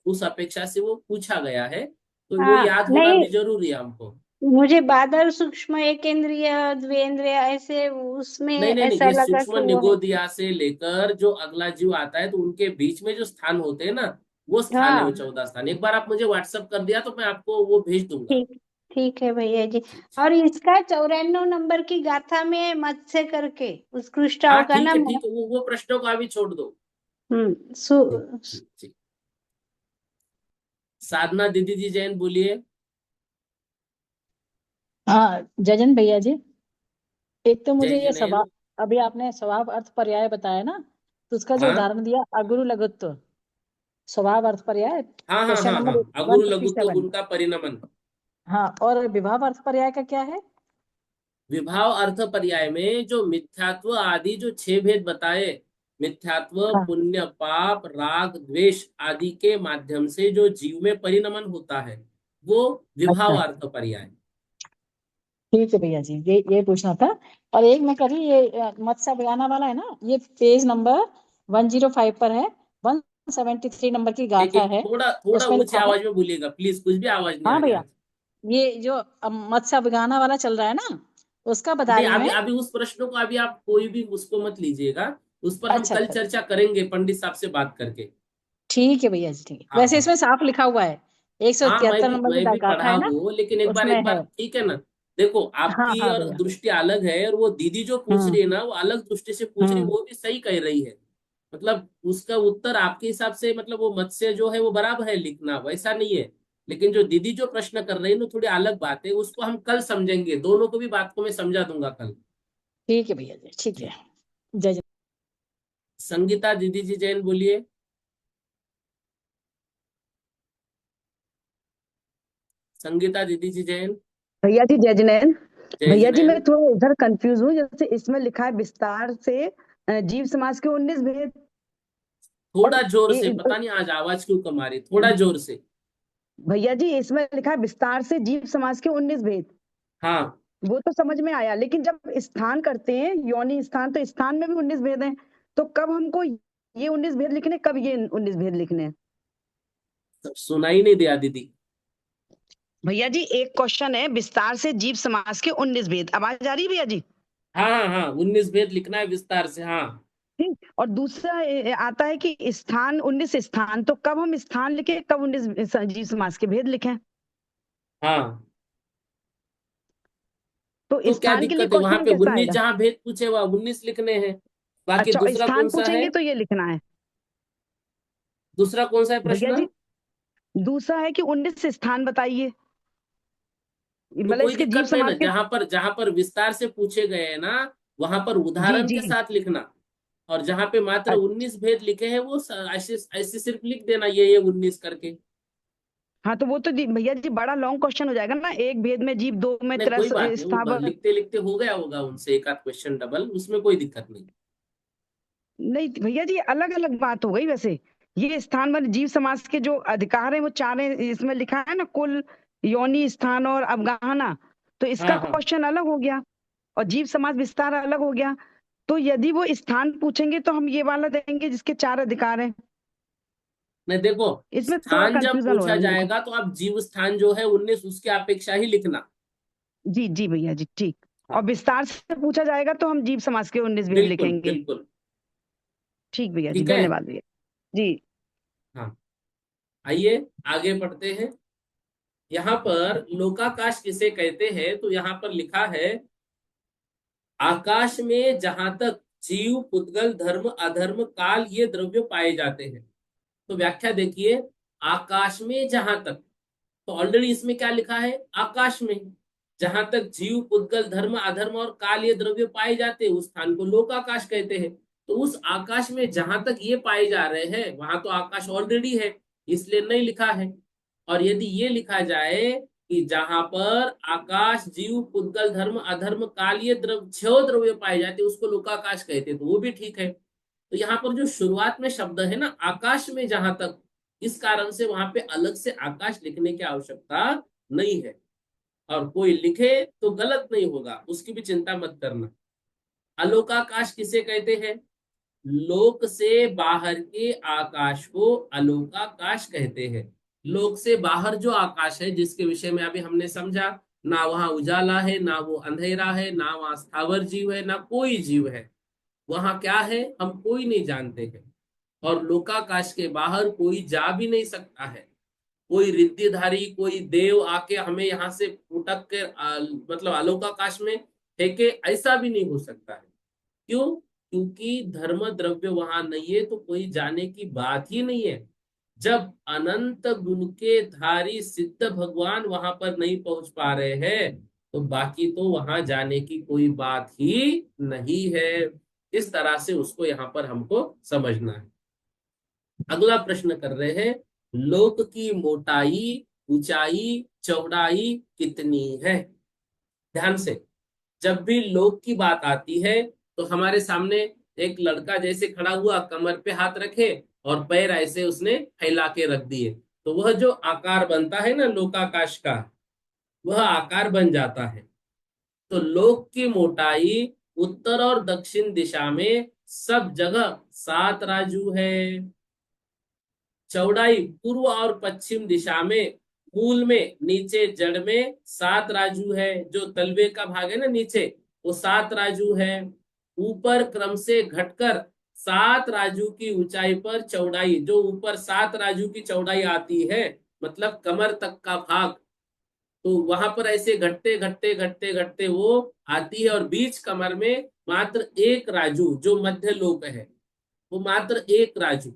उस अपेक्षा से वो पूछा गया है तो वो हाँ याद होना नहीं, भी जरूरी है हमको। मुझे बादल सूक्ष्म एकेंद्रिय द्विेंद्रिय ऐसे उसमें नहीं नहीं नहीं, ऐसा ये लगा सूक्ष्म कि वो है। निगोदिया से लेकर जो अगला जीव आता है तो उनके बीच में जो स्थान होते हैं ना वो स्थान है वो हाँ 14 स्थान। एक बार आप मुझे व्हाट्सअप कर दिया तो मैं आपको वो भेज दूंगा। ठीक, ठीक है भैया जी। जी जी। और इसका 94 नंबर की गाथा में मत्स्य करके उत्कृष्ट हाँ होगा ना। ठीक है वो प्रश्नों को अभी छोड़ दो। हम्म। जी जी जी। साधना दीदी जी जैन बोलिए। हाँ जजन भैया जी, एक तो जय मुझे ये जिनेन्द्र। स्वभाव, अभी आपने स्वभाव अर्थ पर्याय बताया ना, तो उसका जो हाँ उदाहरण दिया अगुरु लघुत्व स्वभाव अर्थ पर्याय, हाँ हाँ क्वेश्चन हाँ हाँ नंबर अगुरु लघुत्व 157। गुण का परिणमन। हाँ, और विभाव अर्थ पर्याय का क्या है? विभाव अर्थ पर्याय में जो मिथ्यात्व आदि जो 6 भेद बताए, मिथ्यात्व हाँ पुण्य पाप राग द्वेष आदि के माध्यम से जो जीव में परिणमन होता है वो विभाव अच्छा, अर्थ पर्याय। ठीक है भैया जी, ये पूछना था। और एक मैं करी ये मत्स्य बयाना वाला है ना, ये पेज नंबर 105 पर है, 173 नंबर की एक गाथा एक है। थोड़ा थोड़ा उसमें ऊंचे लिखा है, आवाज में बोलिएगा प्लीज, कुछ भी आवाज नहीं आ हाँ रही भैया, आज। ये जो मत्स्य बयाना वाला चल रहा है ना, उसका बता नहीं रही हूँ अभी मैं। अभी उस प्रश्न को अभी आप कोई भी उसको मत लीजिएगा। उस पर हम अच्छा कल अच्छा, चर्चा करेंगे पंडित साहब से बात करके। ठीक है भैया जी, ठीक है। हाँ वैसे हाँ। इसमें साफ लिखा हुआ है, एक सौ हाँ तिहत्तर नंबर की मैं भी गाथा पढ़ा है ना, हूँ लेकिन उसमें एक बार है। ठीक है ना। देखो हाँ आपकी हाँ और भैया। दृष्टि अलग है और वो दीदी जो पूछ हम्म रही है ना वो अलग दृष्टि से पूछ रही है, हम्म। वो भी सही कह रही है। मतलब उसका उत्तर आपके हिसाब से मतलब वो मत्स्य जो है वो बराबर है लिखना, वैसा नहीं है। लेकिन जो दीदी जो प्रश्न कर रही है ना थोड़ी अलग बात है, उसको हम कल समझेंगे, दोनों को भी बात को मैं समझा दूंगा कल। ठीक है भैया जी, ठीक है। जी। जय जय। संगीता दीदी जी जैन बोलिए। संगीता दीदी जी जैन। भैया जी जय जिनेन्द्र। जय भैया जी मैं जिनेन्द्र। थोड़ा इधर कंफ्यूज हूँ, जैसे इसमें लिखा है विस्तार से जीव समाज के 19 भेद। और थोड़ा जोर से, ए- पता नहीं आज आवाज क्यों कम आ रही, थोड़ा जोर से। भैया जी इसमें लिखा है विस्तार से जीव समाज के 19 भेद। हाँ वो तो समझ में आया, लेकिन जब स्थान करते हैं योनि स्थान, तो स्थान में भी 19 भेद हैं। तो कब हमको ये 19 भेद लिखने, कब ये 19 भेद लिखने हैं? सुनाई नहीं दिया दीदी। भैया जी एक क्वेश्चन है, विस्तार से जीव समाज के 19 भेद, आवाज आ रही है भैया जी? हाँ हाँ हाँ 19 भेद लिखना है विस्तार से, हाँ। ठीक। और दूसरा आता है कि स्थान 19 स्थान, तो कब हम स्थान लिखे, कब 19 जीव समाज के भेद लिखें? हाँ तो तो क्या स्थान के लिए दिक्कत है, वहां क्वेश्चन पे कैसा 19 आएगा? जहां भेद पूछे वहां 19 लिखने हैं। बाकी अच्छा, दूसरा कौन स्थान सा है? पूछेंगे तो ये लिखना है। दूसरा कौन सा है भैया प्रश्न? जी दूसरा है कि 19 स्थान बताइए, तो मतलब कोई इसके जीव दिक्कत नहीं ना, समाज के। जहां पर विस्तार से पूछे गए हैं ना वहां पर जी उदाहरण जी। के साथ लिखना। और जहां पे मात्र अच्छा 19 भेद लिखे हैं वो ऐसे ऐसे सिर्फ लिख देना ये 19 करके। हाँ, तो वो तो भैया जी बड़ा लॉन्ग क्वेश्चन हो जाएगा ना, एक भेद में जीव, दो में नहीं कोई त्रस बात नहीं, वो स्थावर। लिखते लिखते हो गया होगा उनसे एक आध क्वेश्चन डबल, उसमें कोई दिक्कत नहीं। नहीं भैया जी, अलग अलग बात हो गई वैसे। ये स्थान वाले जीव समास के जो अधिकार है वो चार हैं, इसमें लिखा है ना, कुल, योनि, स्थान और अवगाहना। तो इसका हाँ हाँ। क्वेश्चन अलग हो गया और जीव समास विस्तार अलग हो गया। तो यदि वो स्थान पूछेंगे तो हम ये वाला देंगे जिसके चार अधिकार हैं। नहीं देखो, इसमें थोड़ा स्थान जब कंफ्यूजन हो रहा पूछा है मेरे को। जाएगा तो आप जीव स्थान जो है 19 उसके अपेक्षा ही लिखना। जी जी भैया जी, ठीक। और हाँ विस्तार से पूछा जाएगा तो हम जीव समास के 19 भेद बिल्कुल लिखेंगे। बिल्कुल। ठीक भैया जी, ठीक है। धन्यवाद भैया जी। हाँ आइए आगे बढ़ते हैं। यहाँ पर लोकाकाश किसे कहते हैं, तो यहाँ पर लिखा है आकाश में जहां तक जीव पुद्गल धर्म अधर्म काल ये द्रव्य पाए जाते हैं। तो व्याख्या देखिए, आकाश में जहां तक, तो ऑलरेडी इसमें क्या लिखा है, आकाश में जहां तक जीव पुद्गल धर्म अधर्म और काल ये द्रव्य पाए जाते हैं उस स्थान को लोकाकाश कहते हैं। तो उस आकाश में जहां तक ये पाए जा रहे हैं वहां तो आकाश ऑलरेडी है, इसलिए नहीं लिखा है। और यदि ये लिखा जाए कि जहां पर आकाश जीव पुद्गल धर्म अधर्म कालीय द्रव्य छह द्रव्य पाए जाते उसको लोकाकाश कहते हैं, तो वो भी ठीक है। तो यहाँ पर जो शुरुआत में शब्द है ना आकाश में जहां तक, इस कारण से वहां पे अलग से आकाश लिखने की आवश्यकता नहीं है। और कोई लिखे तो गलत नहीं होगा, उसकी भी चिंता मत करना। अलोकाकाश किसे कहते हैं, लोक से बाहर के आकाश को अलोकाकाश कहते हैं। लोक से बाहर जो आकाश है जिसके विषय में अभी हमने समझा, ना वहां उजाला है ना वो अंधेरा है ना वहां स्थावर जीव है ना कोई जीव है, वहां क्या है हम कोई नहीं जानते हैं। और लोकाकाश के बाहर कोई जा भी नहीं सकता है, कोई रिद्धिधारी कोई देव आके हमें यहाँ से उठक के मतलब अलोकाकाश में फेंके, ऐसा भी नहीं हो सकता है। क्यों, क्योंकि धर्म द्रव्य वहां नहीं है तो कोई जाने की बात ही नहीं है। जब अनंत गुण के धारी सिद्ध भगवान वहां पर नहीं पहुंच पा रहे हैं तो बाकी तो वहां जाने की कोई बात ही नहीं है। इस तरह से उसको यहाँ पर हमको समझना है। अगला प्रश्न कर रहे हैं, लोक की मोटाई ऊंचाई चौड़ाई कितनी है। ध्यान से, जब भी लोक की बात आती है तो हमारे सामने एक लड़का जैसे खड़ा हुआ, कमर पे हाथ रखे और पैर ऐसे उसने फैला के रख दिए, तो वह जो आकार बनता है ना लोकाकाश का, वह आकार बन जाता है। तो लोक की मोटाई उत्तर और दक्षिण दिशा में सब जगह 7 राजू है। चौड़ाई पूर्व और पश्चिम दिशा में मूल में नीचे जड़ में 7 राजू है, जो तलवे का भाग है ना नीचे वो 7 राजू है। ऊपर क्रम से घटकर 7 राजू की ऊंचाई पर चौड़ाई, जो ऊपर 7 राजू की चौड़ाई आती है मतलब कमर तक का भाग, तो वहां पर ऐसे घटते घटते घटते घटते वो आती है। और बीच कमर में मात्र 1 राजू जो मध्य लोक है, वो मात्र 1 राजू।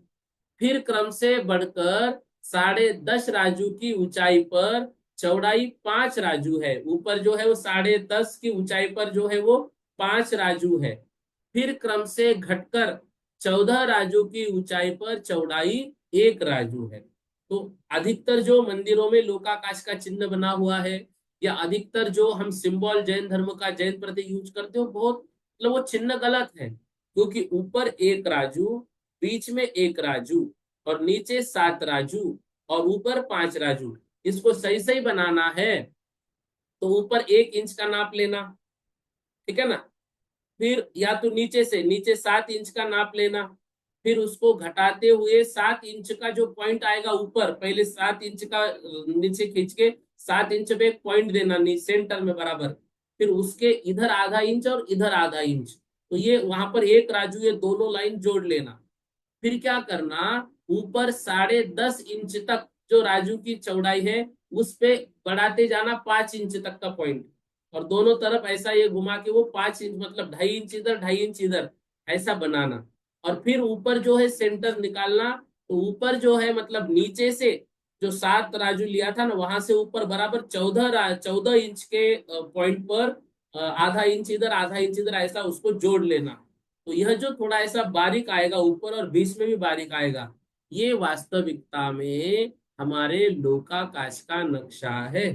फिर क्रम से बढ़कर 10.5 राजू की ऊंचाई पर चौड़ाई 5 राजू है। ऊपर जो है वो 10.5 की ऊंचाई पर जो है वो 5 राजू है। फिर क्रम से घटकर 14 राजू की ऊंचाई पर चौड़ाई 1 राजू है। तो अधिकतर जो मंदिरों में लोकाकाश का चिन्ह बना हुआ है, या अधिकतर जो हम सिंबल जैन धर्म का जैन प्रतीक यूज करते हो, बहुत मतलब वो चिन्ह गलत है। क्योंकि ऊपर 1 राजू, बीच में 1 राजू और नीचे 7 राजू और ऊपर 5 राजू, इसको सही सही बनाना है तो ऊपर 1 इंच का नाप लेना, ठीक है ना। फिर या तो नीचे से नीचे 7 इंच का नाप लेना, फिर उसको घटाते हुए 7 इंच का जो पॉइंट आएगा ऊपर, पहले 7 इंच का नीचे खींच के 7 इंच पे एक पॉइंट देना सेंटर में बराबर, फिर उसके इधर आधा इंच और इधर आधा इंच, तो ये वहां पर 1 राजू, ये दोनों लाइन जोड़ लेना। फिर क्या करना, ऊपर 10.5 इंच तक जो राजू की चौड़ाई है उस पे बढ़ाते जाना 5 इंच तक का पॉइंट, और दोनों तरफ ऐसा ये घुमा के वो 5 इंच मतलब 2.5 इंच इधर 2.5 इंच इधर ऐसा बनाना। और फिर ऊपर जो है सेंटर निकालना, तो ऊपर जो है मतलब नीचे से जो 7 राजू लिया था ना वहां से ऊपर बराबर 14 इंच के पॉइंट पर आधा इंच इधर आधा इंच इधर ऐसा उसको जोड़ लेना। तो यह जो थोड़ा ऐसा बारीक आएगा ऊपर और बीच में भी बारीक आएगा, ये वास्तविकता में हमारे लोकाकाश का नक्शा है।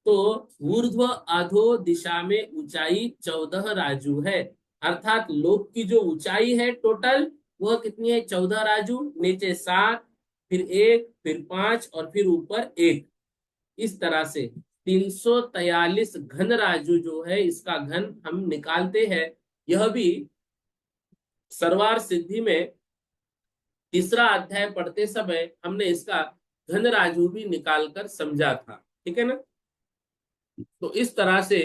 तो ऊर्ध्व अधो दिशा में ऊंचाई 14 राजू है, अर्थात लोक की जो ऊंचाई है टोटल वह कितनी है, 14 राजू। नीचे 7, फिर 1, फिर 5 और फिर ऊपर 1। इस तरह से 343 घन राजू जो है, इसका घन हम निकालते हैं। यह भी सरवार सिद्धि में तीसरा अध्याय पढ़ते समय हमने इसका घन राजू भी निकालकर समझा था, ठीक है ना। तो इस तरह से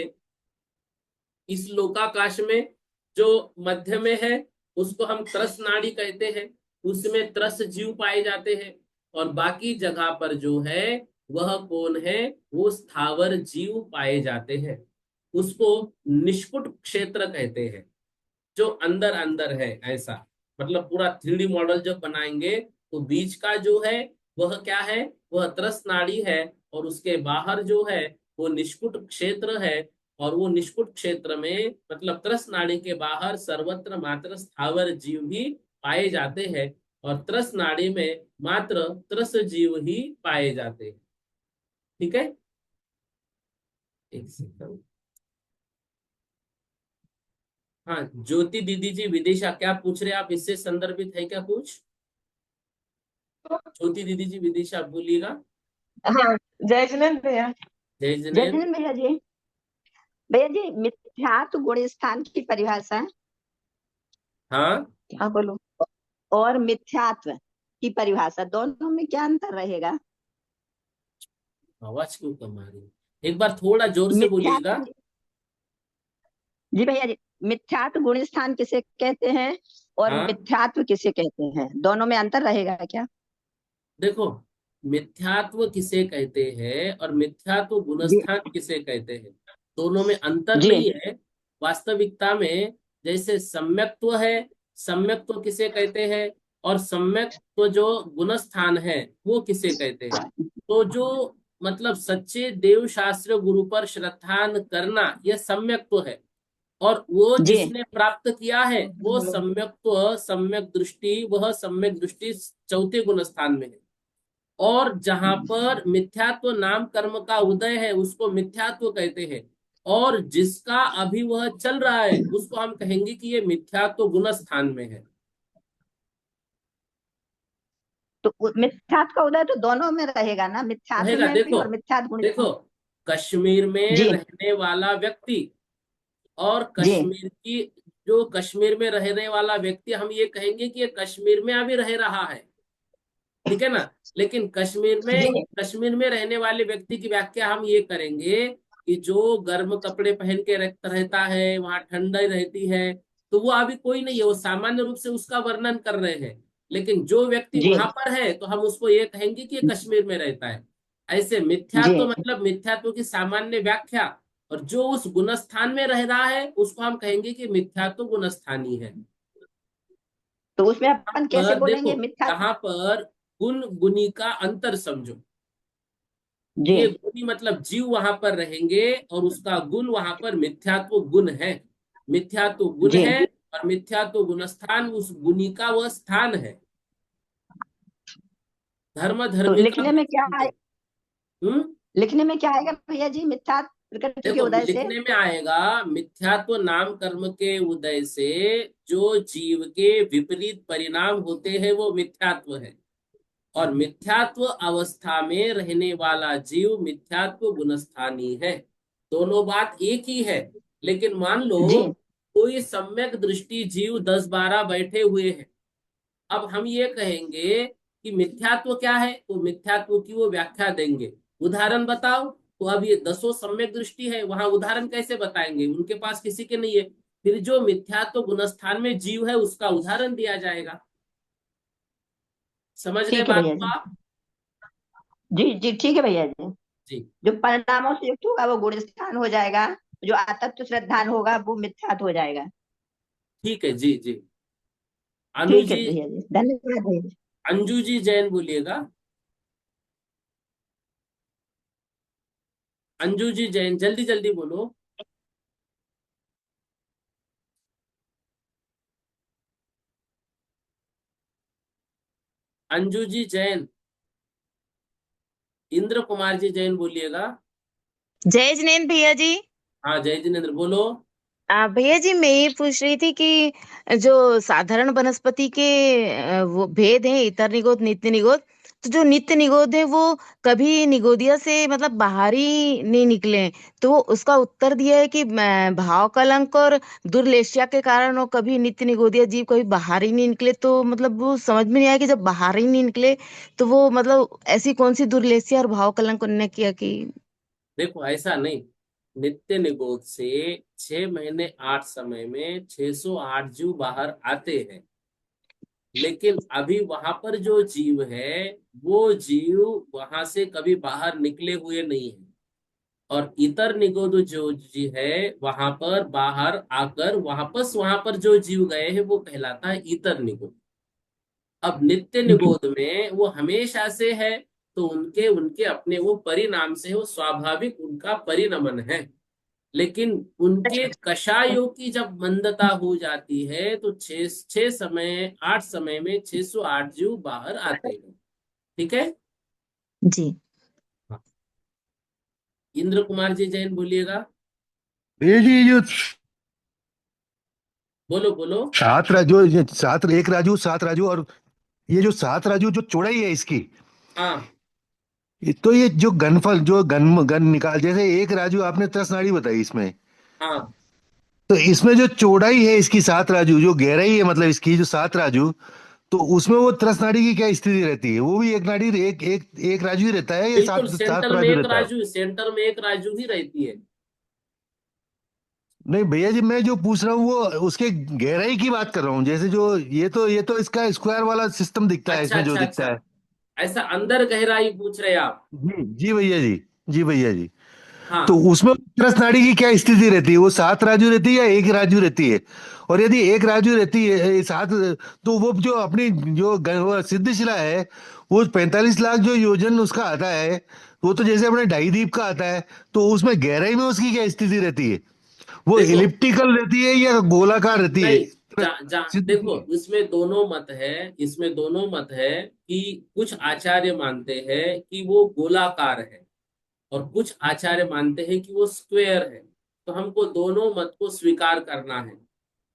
इस लोकाकाश में जो मध्य में है उसको हम त्रस नाड़ी कहते हैं, उसमें त्रस जीव पाए जाते हैं। और बाकी जगह पर जो है वह कौन है, वो स्थावर जीव पाए जाते हैं। उसको निष्कुट क्षेत्र कहते हैं, जो अंदर अंदर है ऐसा। मतलब पूरा 3D मॉडल जब बनाएंगे तो बीच का जो है वह क्या है, वह त्रस नाड़ी है, और उसके बाहर जो है वो निष्कुट क्षेत्र है। और वो निष्कुट क्षेत्र में मतलब त्रस नाड़ी के बाहर सर्वत्र मात्र स्थावर जीव भी पाए जाते हैं, और त्रस नाड़ी में मात्र त्रस जीव ही पाए जाते हैं। ठीक है, एक सेकंड। हाँ, ज्योति दीदी जी विदिशा क्या पूछ रहे हैं आप, इससे संदर्भित है क्या कुछ? ज्योति दीदी जी विदिशा बोलिएगा। हाँ, जय जिनेन्द्र भैया। जय जय जिनेन्द्र। जिनेन्द्र भैया जी। भैया जी, मिथ्यात्व गुण स्थान की परिभाषा। हाँ, हाँ बोलो। और मिथ्यात्व की परिभाषा, दोनों में क्या अंतर रहेगा? आवाज क्यों कम आ रही है, एक बार थोड़ा जोर से बोलिएगा। मिथ्यात्व, जी भैया जी, मिथ्यात्व गुण स्थान किसे कहते हैं और हाँ, मिथ्यात्व किसे कहते हैं, दोनों में अंतर रहेगा क्या? देखो, मिथ्यात्व किसे कहते हैं और मिथ्यात्व जी गुणस्थान किसे कहते हैं, दोनों में अंतर जी नहीं है। वास्तविकता में जैसे सम्यक्त्व है, सम्यक्त्व किसे कहते हैं, और सम्यक्त्व जो गुणस्थान है वो किसे कहते हैं। तो जो मतलब सच्चे देव शास्त्र गुरु पर श्रद्धान करना, यह सम्यक्त्व है। और वो जी जिसने प्राप्त किया है वो सम्यक्त्व, सम्यक दृष्टि, वह सम्यक दृष्टि चौथे गुण स्थान में है। और जहां पर मिथ्यात्व नाम कर्म का उदय है उसको मिथ्यात्व कहते हैं। और जिसका अभी वह चल रहा है उसको हम कहेंगे कि ये मिथ्यात्व गुण स्थान में है। तो मिथ्यात्व का उदय तो दोनों में रहेगा ना, मिथ्यात्व रहेगा, में भी देखो, और मिथ्यात्व गुण देखो, कश्मीर में जी रहने वाला व्यक्ति और जी कश्मीर की, जो कश्मीर में रहने वाला व्यक्ति, हम ये कहेंगे कि ये कश्मीर में अभी रह रहा है, ठीक है ना। लेकिन जी कश्मीर में रहने वाले व्यक्ति की व्याख्या हम ये करेंगे कि जो गर्म कपड़े पहन के रहता है, वहां ठंडाई रहती है, तो वो अभी कोई नहीं है, वो सामान्य रूप से उसका वर्णन कर रहे हैं। लेकिन जो व्यक्ति जी वहां पर है तो हम उसको ये कहेंगे कि ये कश्मीर में रहता है। ऐसे जी मिथ्यात्व मतलब मिथ्यात्व की सामान्य व्याख्या, और जो उस गुणस्थान में रह रहा है उसको हम कहेंगे कि मिथ्यात्व गुणस्थानी है। तो उसमें अपन कैसे पर बोलेंगे देखो, मिथ्यात्व? यहाँ पर गुण गुनी का अंतर समझो। जी ये गुणी मतलब जीव वहां पर रहेंगे और उसका गुण वहां पर मिथ्यात्व गुण है। मिथ्यात्व गुण जी है और मिथ्यात्व गुण स्थान उस गुणी का वह स्थान है। धर्म तो धर्मी का लिखने में गुण क्या समझो। हम्म लिखने में क्या आएगा भैया जी, मिथ्यात्व प्रकृति के देखो, उदय से? लिखने में आएगा मिथ्यात्व नाम कर्म के उदय से जो जीव के विपरीत परिणाम होते हैं वो मिथ्यात्व है। और मिथ्यात्व अवस्था में रहने वाला जीव मिथ्यात्व गुणस्थानी है। दोनों बात एक ही है। लेकिन मान लो जी कोई सम्यक दृष्टि जीव 10-12 बैठे हुए हैं। अब हम ये कहेंगे कि मिथ्यात्व क्या है, तो मिथ्यात्व की वो व्याख्या देंगे। उदाहरण बताओ, तो अब ये 10 सम्यक दृष्टि है, वहां उदाहरण कैसे बताएंगे, उनके पास किसी के नहीं है। फिर जो मिथ्यात्व गुणस्थान में जीव है उसका उदाहरण दिया जाएगा। समझ गए ठीक है बात भैया को जी। आप? जी जी ठीक है भैया जी। जी, जो परिणामों से युक्त होगा वो गुण स्थान हो जाएगा, जो अतत्व श्रद्धान होगा वो मिथ्यात्व हो जाएगा। ठीक है, जी जी। अनु ठीक है जी, भैया जी, धन्यवाद भैया जी। अंजू जी जैन बोलिएगा। अंजू जी जैन, जल्दी जल्दी बोलो। अंजू जी जैन, इंद्र कुमार जी जैन बोलिएगा। जय जिनेन्द्र भैया जी। हाँ जय जिनेन्द्र बोलो। भैया जी मैं ये पूछ रही थी कि जो साधारण वनस्पति के वो भेद हैं, इतर निगोद नित्य निगोद। तो जो नित्य निगोद है वो कभी निगोदिया से मतलब बाहर ही नहीं निकले हैं। तो वो उसका उत्तर दिया है कि भाव कलंक और दुर्लेशया के कारण वो कभी नित्य निगोदिया जीव कभी बाहर ही नहीं निकले। तो मतलब वो समझ में नहीं आया कि जब बाहर ही नहीं निकले तो वो मतलब ऐसी कौन सी दुर्लेशया और भाव कलंक उन्होंने किया कि। देखो ऐसा नहीं, नित्य निगोद से 6 महीने 8 समय में 608 जीव बाहर आते हैं, लेकिन अभी वहां पर जो जीव है वो जीव वहां से कभी बाहर निकले हुए नहीं है। और इतर निगोद जो जी है वहां पर बाहर आकर वापस वहां पर जो जीव गए हैं वो कहलाता है इतर निगोद। अब नित्य निगोद में वो हमेशा से है, तो उनके उनके अपने वो परिणाम से वो स्वाभाविक उनका परिणमन है। लेकिन उनके कषायों की जब मंदता हो जाती है तो 6 समय 8 समय में 608 जीव बाहर आते हैं। ठीक है। जी। हाँ। इंद्र कुमार जी जैन बोलिएगा। ये जी जो बोलो बोलो। एक राजू 7 राजू, और ये जो 7 राजू जो चौड़ाई है इसकी, हाँ तो ये जो घनफल जो गन निकाल, जैसे एक राजू आपने 10 नाड़ी बताई इसमें, हाँ तो इसमें जो चौड़ाई है इसकी 7 राजू, जो गहराई है मतलब इसकी जो 7 राजू, तो उसमें वो 10 नाड़ी की क्या स्थिति रहती है? वो भी एक नाड़ी एक एक एक राजू ही रहता है या बिल्कुल, सात सात सेंटर में राजू एक रहता है? राजू, सेंटर में एक राजू ही रहती है। नहीं भैया जी, मैं जो पूछ रहा हूँ वो उसके गहराई की बात कर रहा हूँ। जैसे जो ये तो इसका स्क्वायर वाला सिस्टम दिखता है अच्छा इसमें जो अच्छा दिखता अच्छा, है। ऐसा अंदर गहराई पूछ रहे आप। जी जी भैया जी। जी भैया जी। तो हाँ उसमें उत्तरस नाड़ी की क्या स्थिति रहती है? वो 7 राजू रहती है या एक राजू रहती है? और यदि एक राजू रहती है सात, तो वो जो अपनी वो सिद्धशिला है, वो 45 लाख जो योजन उसका आता है, वो तो जैसे अपने ढाई द्वीप का आता है, तो उसमें गहराई में उसकी क्या स्थिति रहती है? वो देखो, इलिप्टिकल रहती है या गोलाकार रहती है? नहीं, जा जा देखो, सिद्ध इसमें दोनों मत है। इसमें दोनों मत है कि कुछ आचार्य मानते हैं कि वो गोलाकार है और कुछ आचार्य मानते हैं कि वो स्क्वेयर है। तो हमको दोनों मत को स्वीकार करना है।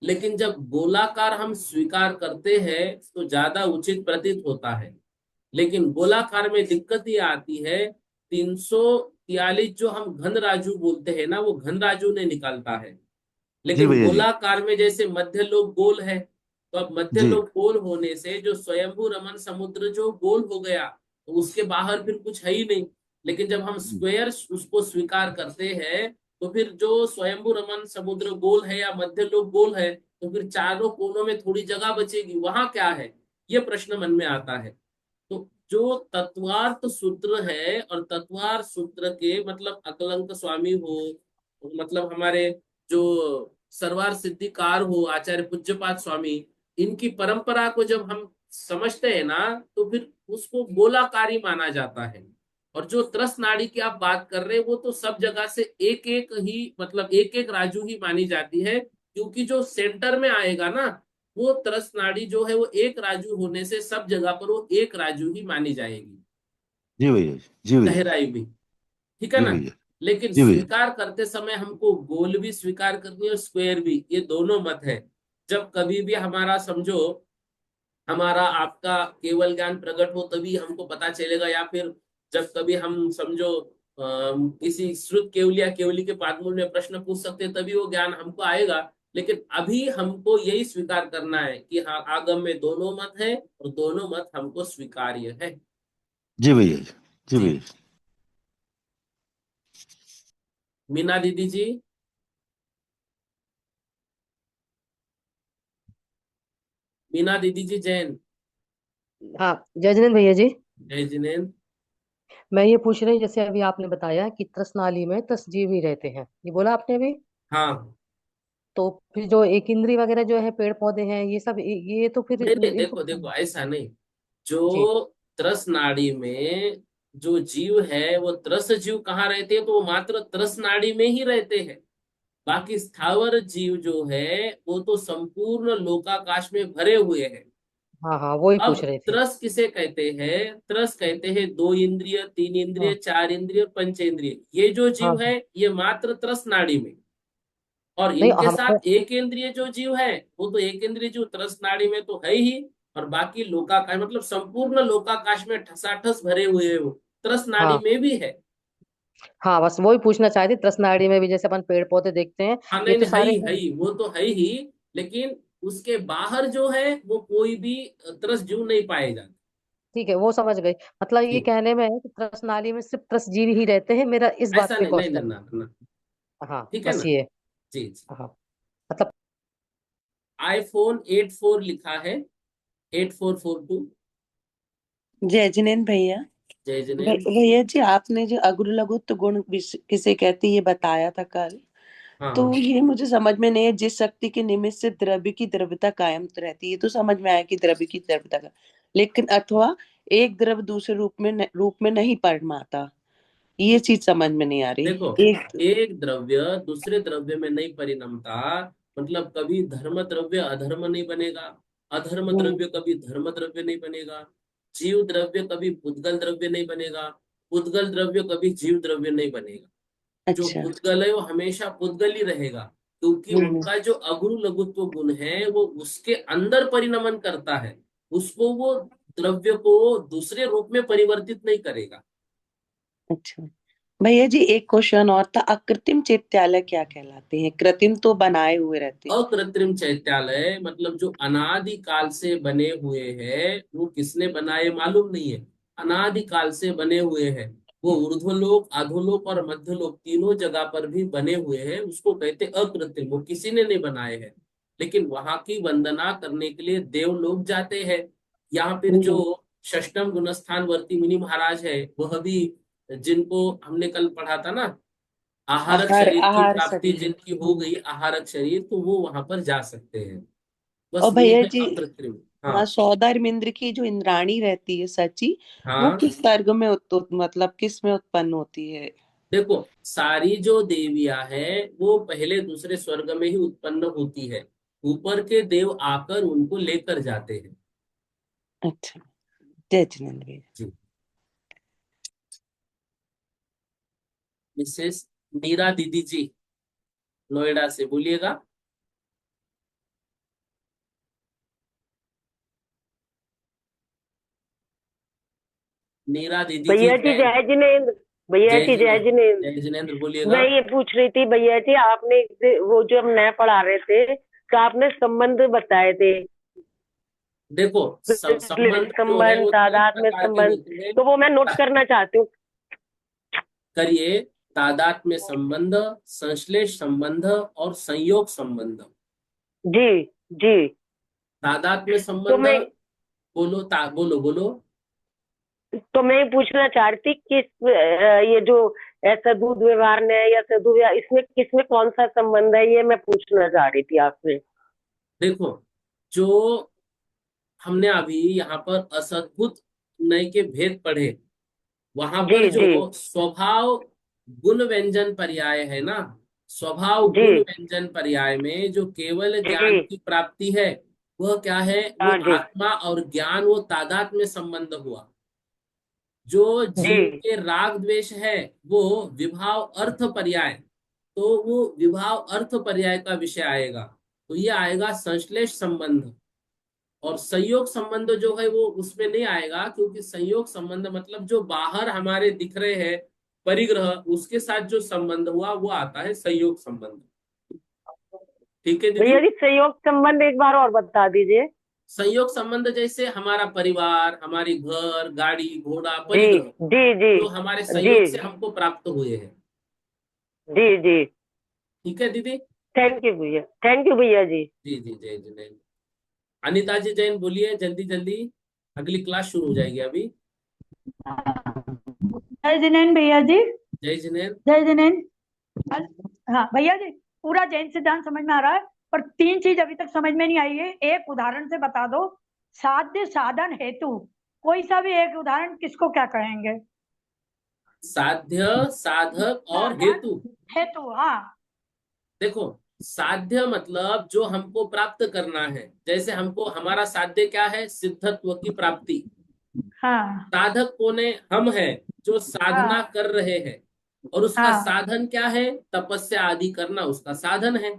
लेकिन जब गोलाकार हम स्वीकार करते हैं तो ज्यादा उचित प्रतीत होता है। लेकिन गोलाकार में दिक्कत ये आती है, 343 जो हम घन राजू बोलते हैं ना, वो घन राजू ने निकालता है। जी लेकिन भैया जी। गोलाकार में जैसे मध्य लोक गोल है, तो अब मध्य जी लोक गोल होने से जो स्वयंभू रमन समुद्र जो गोल हो गया, तो उसके बाहर फिर कुछ है ही नहीं। लेकिन जब हम स्क्वेयर उसको स्वीकार करते हैं, तो फिर जो स्वयंभू रमन समुद्र गोल है या मध्य लोक गोल है, तो फिर चारों कोनों में थोड़ी जगह बचेगी, वहां क्या है, ये प्रश्न मन में आता है। तो जो तत्वार्थ सूत्र है, और तत्वार्थ सूत्र के मतलब अकलंक स्वामी हो, मतलब हमारे जो सर्वार सिद्धिकार हो आचार्य पूज्यपाद स्वामी, इनकी परंपरा को जब हम समझते हैं ना, तो फिर उसको गोलाकारी माना जाता है। और जो त्रस नाड़ी की आप बात कर रहे हैं, वो तो सब जगह से एक एक ही, मतलब एक एक राजू ही मानी जाती है, क्योंकि जो सेंटर में आएगा ना, वो त्रस नाड़ी जो है वो एक राजू होने से सब जगह पर वो एक राजू ही मानी जाएगी। जी भैया जी। जी भैया। गहराई भी, ठीक है जी ना। भैया। लेकिन जी भैया। स्वीकार करते समय हमको गोल भी स्वीकार करनी है और स्क्वायर भी, ये दोनों मत है। जब कभी भी हमारा समझो, हमारा आपका केवल ज्ञान प्रकट हो तभी हमको पता चलेगा, या फिर जब कभी हम समझो किसी श्रुत केवली या केवली के पादमूल में प्रश्न पूछ सकते हैं, तभी वो ज्ञान हमको आएगा। लेकिन अभी हमको यही स्वीकार करना है कि हाँ, आगम में दोनों मत है और दोनों मत हमको स्वीकार्य है। जी भैया जी। जी जी। भैया। मीना दीदी जी। मीना दीदी जी जैन। हाँ जय जिनेन्द्र भैया जी। जय जिनेन्द्र। मैं ये पूछ रही जैसे अभी आपने बताया कि त्रस नाली में 10 जीव ही रहते हैं, ये बोला आपने अभी। हाँ, तो फिर जो एक इंद्री वगैरह जो है पेड़ पौधे हैं ये सब ये तो फिर नहीं नहीं, इनको। देखो देखो, ऐसा नहीं। जी जो त्रस नाड़ी में जो जीव है वो त्रस जीव कहाँ रहते हैं, तो वो मात्र त्रस नाड़ी में ही रहते हैं। बाकी स्थावर जीव जो है वो तो संपूर्ण लोकाकाश में भरे हुए हैं। हाँ हाँ, वही अब पूछ रहे थे। त्रस किसे कहते हैं? त्रस कहते हैं 2 इंद्रिय, 3 इंद्रिय, हाँ 4 इंद्रिय और पंचेंद्रिय। ये जो जीव हाँ। है ये मात्र त्रस नाड़ी में, और नहीं इनके हमारे, साथ एक इंद्रिय जो जीव है वो तो एक इंद्रिय जो त्रस नाड़ी में तो है ही, और बाकी लोकाकाश मतलब संपूर्ण लोकाकाश में ठसाठस भरे हुए हैं वो, त्रस नाड़ी हाँ में भी है। हाँ, बस वही पूछना चाहती, तृष्णाड़ी में भी जैसे अपन पेड़ पौधे देखते हैं, हाँ ये नहीं तो नहीं, सारे। है ही वो तो है ही, लेकिन उसके बाहर जो है वो कोई भी त्रस जीव नहीं पाए जाते। ठीक है, वो समझ गई। मतलब ये जी, कहने में है कि तृष्णाली में सिर्फ तृष जीव ही रहते हैं, मेरा इस बात ऐसा पे नहीं, नहीं ना क्वेश्चन। ना ना, हाँ ठीक है बस ना। ये। जी जी। हाँ मतलब। iPhone 8 4 लिखा है, 8442। जय जिनेन्द्र भैया। जय जिनेन्द्र। भैया जी, आपने जो अगुरु लघुत्व गुण किसे कहते ये बताया था कल, हाँ तो हाँ। ये मुझे समझ में नहीं है। जिस शक्ति के निमित्त से द्रव्य की द्रव्यता कायम तो रहती है, ये तो समझ में आया कि द्रव्य की द्रव्यता का, लेकिन अथवा एक द्रव्य दूसरे रूप में नहीं परिणमाता, ये चीज समझ में नहीं आ रही। देखो, एक एक द्रव्य दूसरे द्रव्य में नहीं परिणमता, मतलब कभी धर्म द्रव्य अधर्म नहीं बनेगा, अधर्म हम्म, द्रव्य कभी धर्म द्रव्य नहीं बनेगा, जीव द्रव्य कभी पुद्गल द्रव्य नहीं बनेगा, पुद्गल द्रव्य कभी जीव द्रव्य नहीं बनेगा। जो अच्छा। पुद्गल है वो हमेशा पुद्गल ही रहेगा, क्योंकि हम्म, उनका जो अगुरु लघुत्व गुण है वो उसके अंदर परिणमन करता है, उसको वो द्रव्य को दूसरे रूप में परिवर्तित नहीं करेगा। अच्छा भैया जी, एक क्वेश्चन और था। अकृत्रिम चैत्यालय क्या कहलाते हैं? कृत्रिम तो बनाए हुए रहते हैं। अकृत्रिम चैत्यालय मतलब जो अनादि काल से बने हुए हैं, वो किसने बनाए मालूम नहीं है, अनादि काल से बने हुए हैं। वो ऊर्ध्वलोक, अधोलोक और मध्यलोक तीनों जगह पर भी बने हुए हैं, उसको कहते अकृत्रिम, वो किसी ने नहीं बनाए हैं। लेकिन वहां की वंदना करने के लिए देव लोग जाते हैं। यहाँ फिर जो हम्म, षष्टम गुणस्थान वर्ती मुनि महाराज है, वह भी, जिनको हमने कल पढ़ा था ना, आहारक आहार शरीर की आहार प्राप्ति शरीर। जिनकी हो गई आहारक शरीर, तो वो वहां पर जा सकते हैं। और बस ये भैया है जी, अकृत्रिम। हाँ हाँ, सौदार इंद्र की जो इंद्राणी रहती है सची, वो हाँ। किस सर्ग में मतलब किस में उत्पन्न होती है? देखो, सारी जो देवियां हैं वो पहले दूसरे स्वर्ग में ही उत्पन्न होती है, ऊपर के देव आकर उनको लेकर जाते हैं। अच्छा, जय जिनेन्द्र भैया। जी। मिसेस नीरा दीदी जी, नोएडा से बोलिएगा। नीरा दीदी जी, भैया जी जय। जय जिनेन्द्र। भैया जय जी जय जिनेन्द्र। जिनेन्द्र। जय जिनेन्द्र बोलिएगा। मैं ये पूछ रही थी भैया जी, आपने वो जो हम नया पढ़ा रहे थे, तो आपने संबंध बताए थे, देखो, लिविंग संबंध जो है संबंध, वो तीन तादाद में प्रकार के संबंध, होते हैं। तो वो मैं नोट करना चाहती हूँ। करिए, तादात्म्य संबंध, संश्लेष संबंध और संयोग संबंध। जी जी। तादात्म्य तो संबंध, मैं बोलो बोलो। तो मैं ये पूछना चाह रही थी कि ये जो ऐसा दूध व्यवहार ने या सदु व्यवहार, इसमें किसमें कौन सा संबंध है, ये मैं पूछना चाह रही थी आपसे। देखो, जो हमने अभी यहाँ पर असद्भुत नय के भेद पढ़े, वहां जी पर जी जो स्वभाव गुण व्यंजन पर्याय है ना, स्वभाव जी गुण व्यंजन पर्याय में जो केवल जी। ज्ञान की प्राप्ति है, वह क्या है, वो हाँ जी आत्मा और ज्ञान, वो तादात्म्य में संबंध हुआ। जो जी जीव के राग द्वेष है वो विभाव अर्थ पर्याय, तो वो विभाव अर्थ पर्याय का विषय आएगा, तो ये आएगा संश्लेष संबंध। और संयोग संबंध जो है वो उसमें नहीं आएगा, क्योंकि संयोग संबंध मतलब जो बाहर हमारे दिख रहे हैं परिग्रह, उसके साथ जो संबंध हुआ वो आता है संयोग संबंध। ठीक है दीदी। भैया जी, सहयोग संबंध एक बार और बता दीजिए। संयोग संबंध जैसे हमारा परिवार, हमारी घर, गाड़ी, घोड़ा, जी परिग्रह, जी जी जो हमारे जी संयोग से हमको प्राप्त हुए हैं। जी जी। ठीक है दीदी। थैंक यू भैया, थैंक यू भैया जी। जी जी, जय जय। अनिता जी जैन बोलिए जल्दी जल्दी, अगली क्लास शुरू हो जाएगी अभी। जय जिनेन्द्र भैया जी। जय जिनेन्द्र। जय जिनेन्द्र। हाँ भैया जी, पूरा जैन सिद्धांत समझ में आ रहा है, पर तीन चीज अभी तक समझ में नहीं आई है। एक उदाहरण से बता दो। साध्य, साधन, हेतु, कोई सा भी एक उदाहरण, किसको क्या कहेंगे? साध्य, साधक और साधन, हेतु। हेतु। हाँ। देखो, साध्य मतलब जो हमको प्राप्त करना है, जैसे हमको, हमारा साध्य क्या है? सिद्धत्व की प्राप्ति। हाँ साधक कौन है? हम है जो साधना हाँ कर रहे हैं, और उसका हाँ साधन क्या है? तपस्या आदि करना उसका साधन है।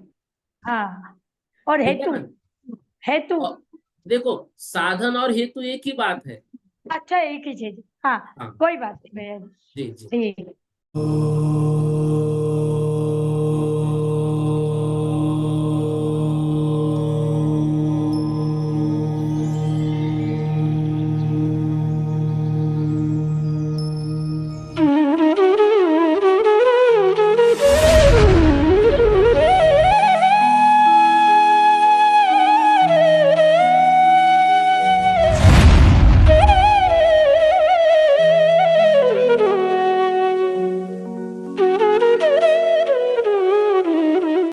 हाँ। और ठीक है हेतु, ना? हेतु और देखो, साधन और हेतु एक ही बात है। अच्छा एक ही चीज। हाँ हाँ कोई बात नहीं भैया जी। जी जी। ठीक है।